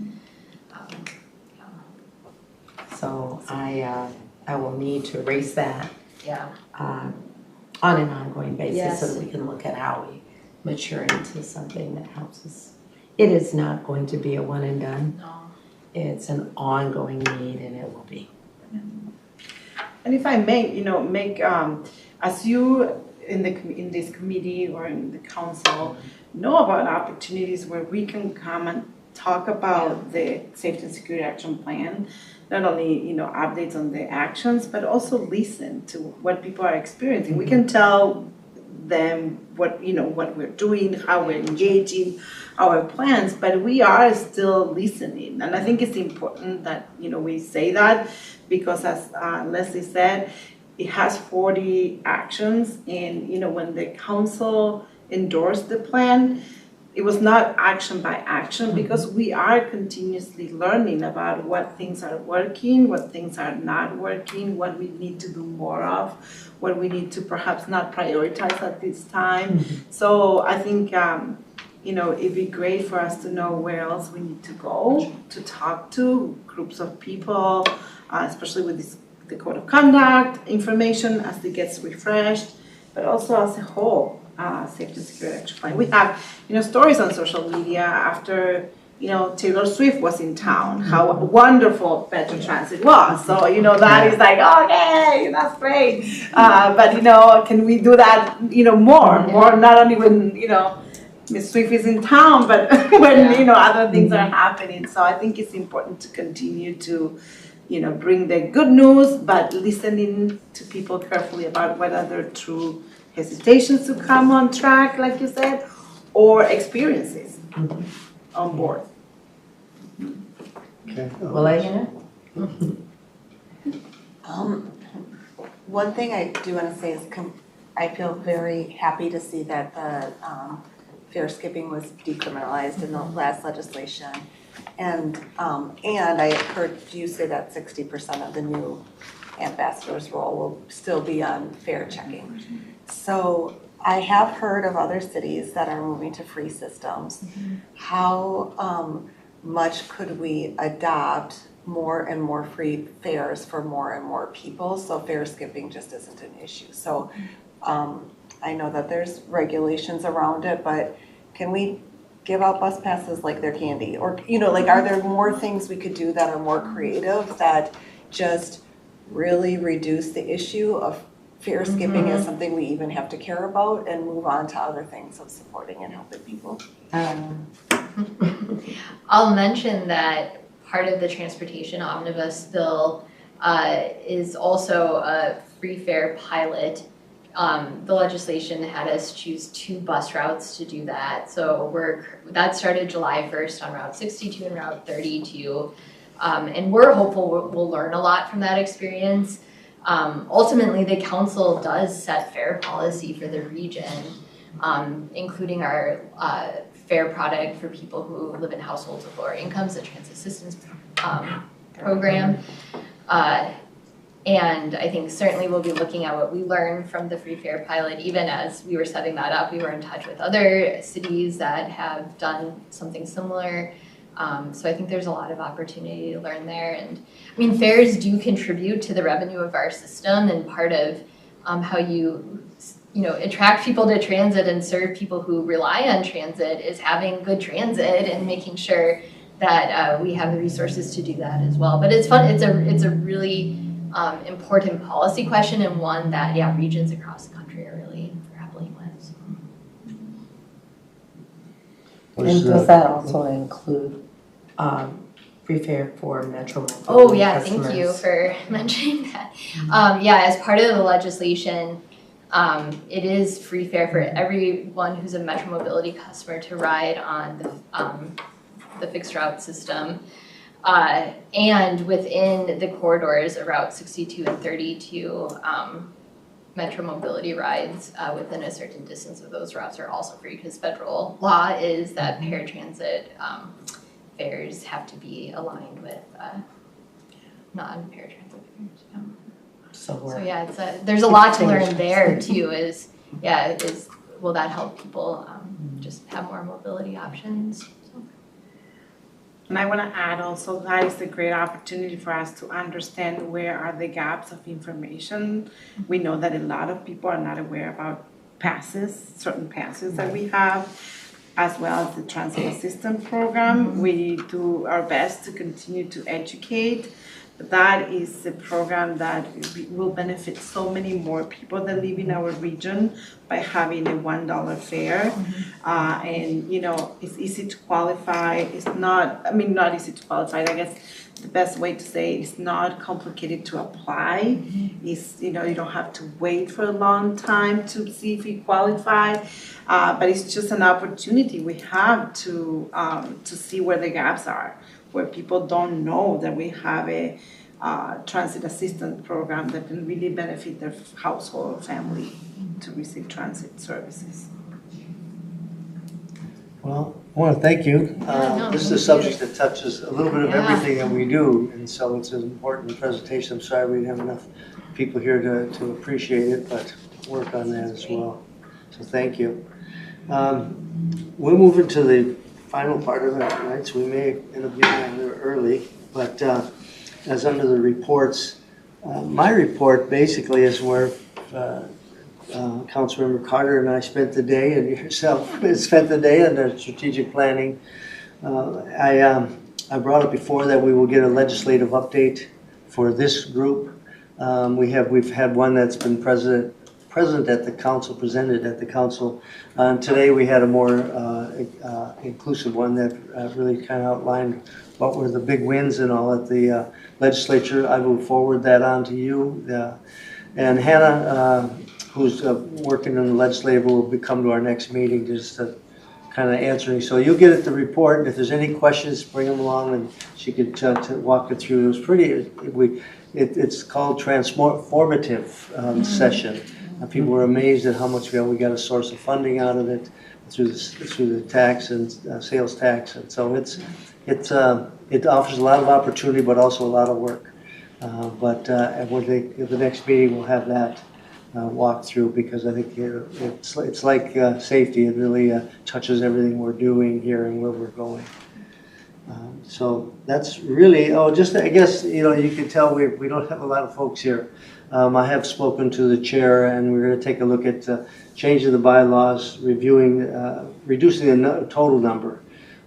So I will need to raise that Yeah. on an ongoing basis so Yes. that we can look at how we mature into something that helps us. It is not going to be a one and done. No. It's an ongoing need, and it will be. And if I may, make as you in this committee or in the council know about opportunities where we can come and talk about the safety and security action plan, not only, updates on the actions, but also listen to what people are experiencing. We can tell them what we're doing, how we're engaging, our plans, but we are still listening. And I think it's important that, we say that, because as Lesley said, it has 40 actions, and, when the council endorsed the plan, it was not action by action, because we are continuously learning about what things are working, what things are not working, what we need to do more of, what we need to perhaps not prioritize at this time. So I think, it'd be great for us to know where else we need to go, to talk to groups of people, especially with the code of conduct information as it gets refreshed, but also as a whole. Safety and security action plan. We have, stories on social media after, Taylor Swift was in town, how wonderful Metro Transit was. So, that is like, okay, that's great. But, can we do that, more, not only when, Miss Swift is in town, but when, other things are happening. So I think it's important to continue to, bring the good news, but listening to people carefully about whether they're true hesitations to come on track, like you said, or experiences on board. Okay. Will I hear? One thing I do want to say is I feel very happy to see that the fare skipping was decriminalized in the last legislation. And I heard you say that 60% of the new ambassadors role will still be on fare checking. So I have heard of other cities that are moving to free systems. How much could we adopt more and more free fares for more and more people, so fare skipping just isn't an issue? So I know that there's regulations around it, but can we give out bus passes like they're candy? Or, are there more things we could do that are more creative that just really reduce the issue of fare skipping as something we even have to care about, and move on to other things of supporting and helping people? I'll mention that part of the transportation omnibus bill is also a free fare pilot. The legislation had us choose 2 bus routes to do that. So that started July 1st on Route 62 and Route 32. And we're hopeful we'll learn a lot from that experience. Ultimately, the council does set fare policy for the region, including our fare product for people who live in households with lower incomes, the transit assistance program. And I think certainly we'll be looking at what we learned from the free fare pilot. Even as we were setting that up, we were in touch with other cities that have done something similar. So I think there's a lot of opportunity to learn there. And I mean, fares do contribute to the revenue of our system, and part of how you attract people to transit and serve people who rely on transit is having good transit and making sure that we have the resources to do that as well. But it's fun. It's a really important policy question, and one that regions across the country are really grappling with. So. And does that also include free fare for Metropolitan? Oh yeah, thank you for mentioning that. As part of the legislation, it is free fare for everyone who's a Metro Mobility customer to ride on the fixed route system. And within the corridors of Route 62 and 32, Metro Mobility rides within a certain distance of those routes are also free, because federal law is that paratransit fares have to be aligned with non-paratransit fares. So there's a lot to learn there too. Will that help people just have more mobility options? And I want to add also, that is a great opportunity for us to understand where are the gaps of information. We know that a lot of people are not aware about certain passes that we have, as well as the transit assistance program. We do our best to continue to educate, that is a program that will benefit so many more people that live in our region by having a $1 fare. And, you know, it's easy to qualify. It's not, I mean, not easy to qualify. I guess the best way to say it's not complicated to apply. It's, you know, you don't have to wait for a long time to see if you qualify. But it's just an opportunity we have to see where the gaps are, where people don't know that we have a transit assistance program that can really benefit their household or family to receive transit services. Well, I want to thank you. This is a subject that touches a little bit of everything that we do, and so it's an important presentation. I'm sorry we didn't have enough people here to appreciate it, but work on that as well. So thank you. We'll move into the final part of it, right? So we may end up getting out there early, but as under the reports, my report basically is where Councilmember Carter and I spent the day, and yourself spent the day under strategic planning. I brought up before that we will get a legislative update for this group. We've had one that's been present at the council, presented at the council. Today we had a more inclusive one that really kind of outlined what were the big wins and all at the legislature. I will forward that on to you. And Hannah, who's working in the legislative, will come to our next meeting just to kind of answering. So you'll get the report, and if there's any questions, bring them along, and she could walk it through. It was pretty. It's called transformative session. People were amazed at how much we got a source of funding out of it through the tax and sales tax, and so it offers a lot of opportunity, but also a lot of work. At the next meeting, we'll have that walk through, because I think it's like safety. It really touches everything we're doing here and where we're going. So that's really, I guess, you can tell we don't have a lot of folks here. I have spoken to the chair, and we're going to take a look at changing the bylaws, reducing the total number,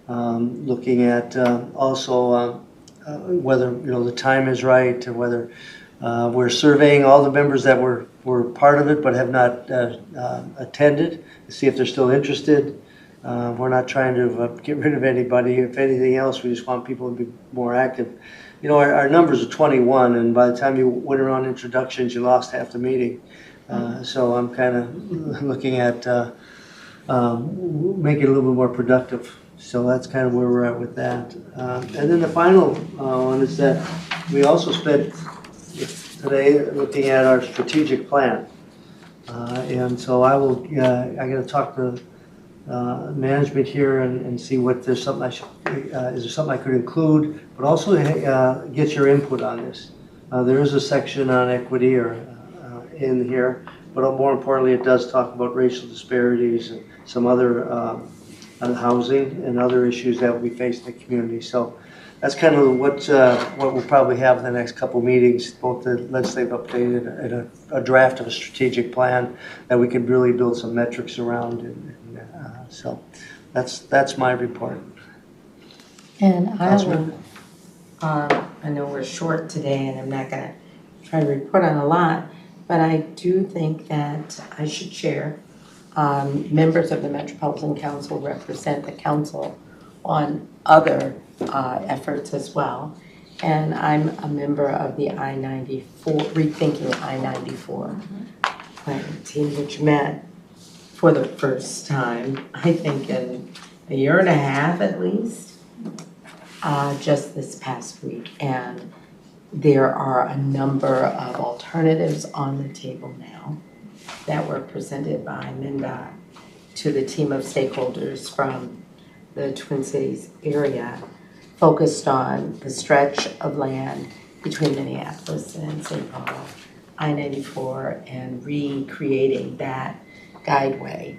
looking at also whether the time is right, or whether we're surveying all the members that were part of it but have not attended to see if they're still interested. We're not trying to get rid of anybody. If anything else, we just want people to be more active. Our numbers are 21, and by the time you went around introductions, you lost half the meeting. So I'm kind of looking at making it a little bit more productive. So that's kind of where we're at with that. And then the final one is that we also spent today looking at our strategic plan. And so I got to talk to management here and see what there's something is there something I could include, but also get your input on this. There is a section on equity in here, but more importantly, it does talk about racial disparities and some other on housing and other issues that we face in the community. So that's kind of what we'll probably have in the next couple meetings, both the legislative update and a draft of a strategic plan that we could really build some metrics around. So that's my report. And I know we're short today, and I'm not going to try to report on a lot, but I do think that I should share. Members of the Metropolitan Council represent the council on other efforts as well. And I'm a member of the I-94, Rethinking I-94 planning team, which met for the first time, I think in a year and a half at least, just this past week. And there are a number of alternatives on the table now that were presented by MnDOT to the team of stakeholders from the Twin Cities area, focused on the stretch of land between Minneapolis and St. Paul, I-94, and recreating that guideway.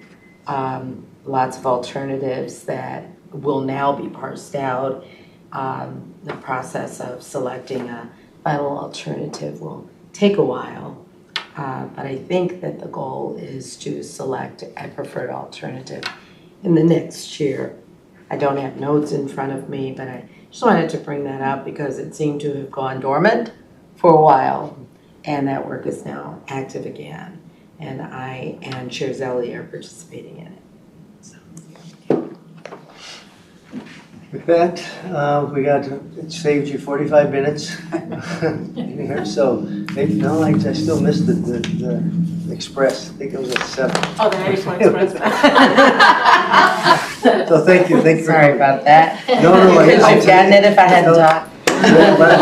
Lots of alternatives that will now be parsed out. The process of selecting a final alternative will take a while, but I think that the goal is to select a preferred alternative in the next year. I don't have notes in front of me, but I Just wanted to bring that up because it seemed to have gone dormant for a while, and that work is now active again. And I and Chair Zelli are participating in it. With that, it saved you 45 minutes in here, so maybe, no, I still missed the Express. I think it was at 7. Oh, the 94 Express. So thank you. Sorry about that. No, I could have gotten it if I hadn't talked.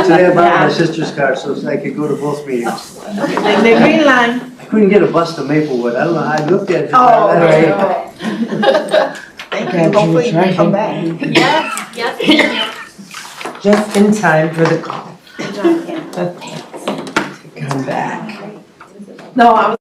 Today I bought my sister's car so I could go to both meetings. Like the green line. I couldn't get a bus to Maplewood. I don't know how I looked at it. Oh, Right. Thank you, hopefully you come back. Yes, yes. Just in time for the call. Good job, Ken. To come back. No, I was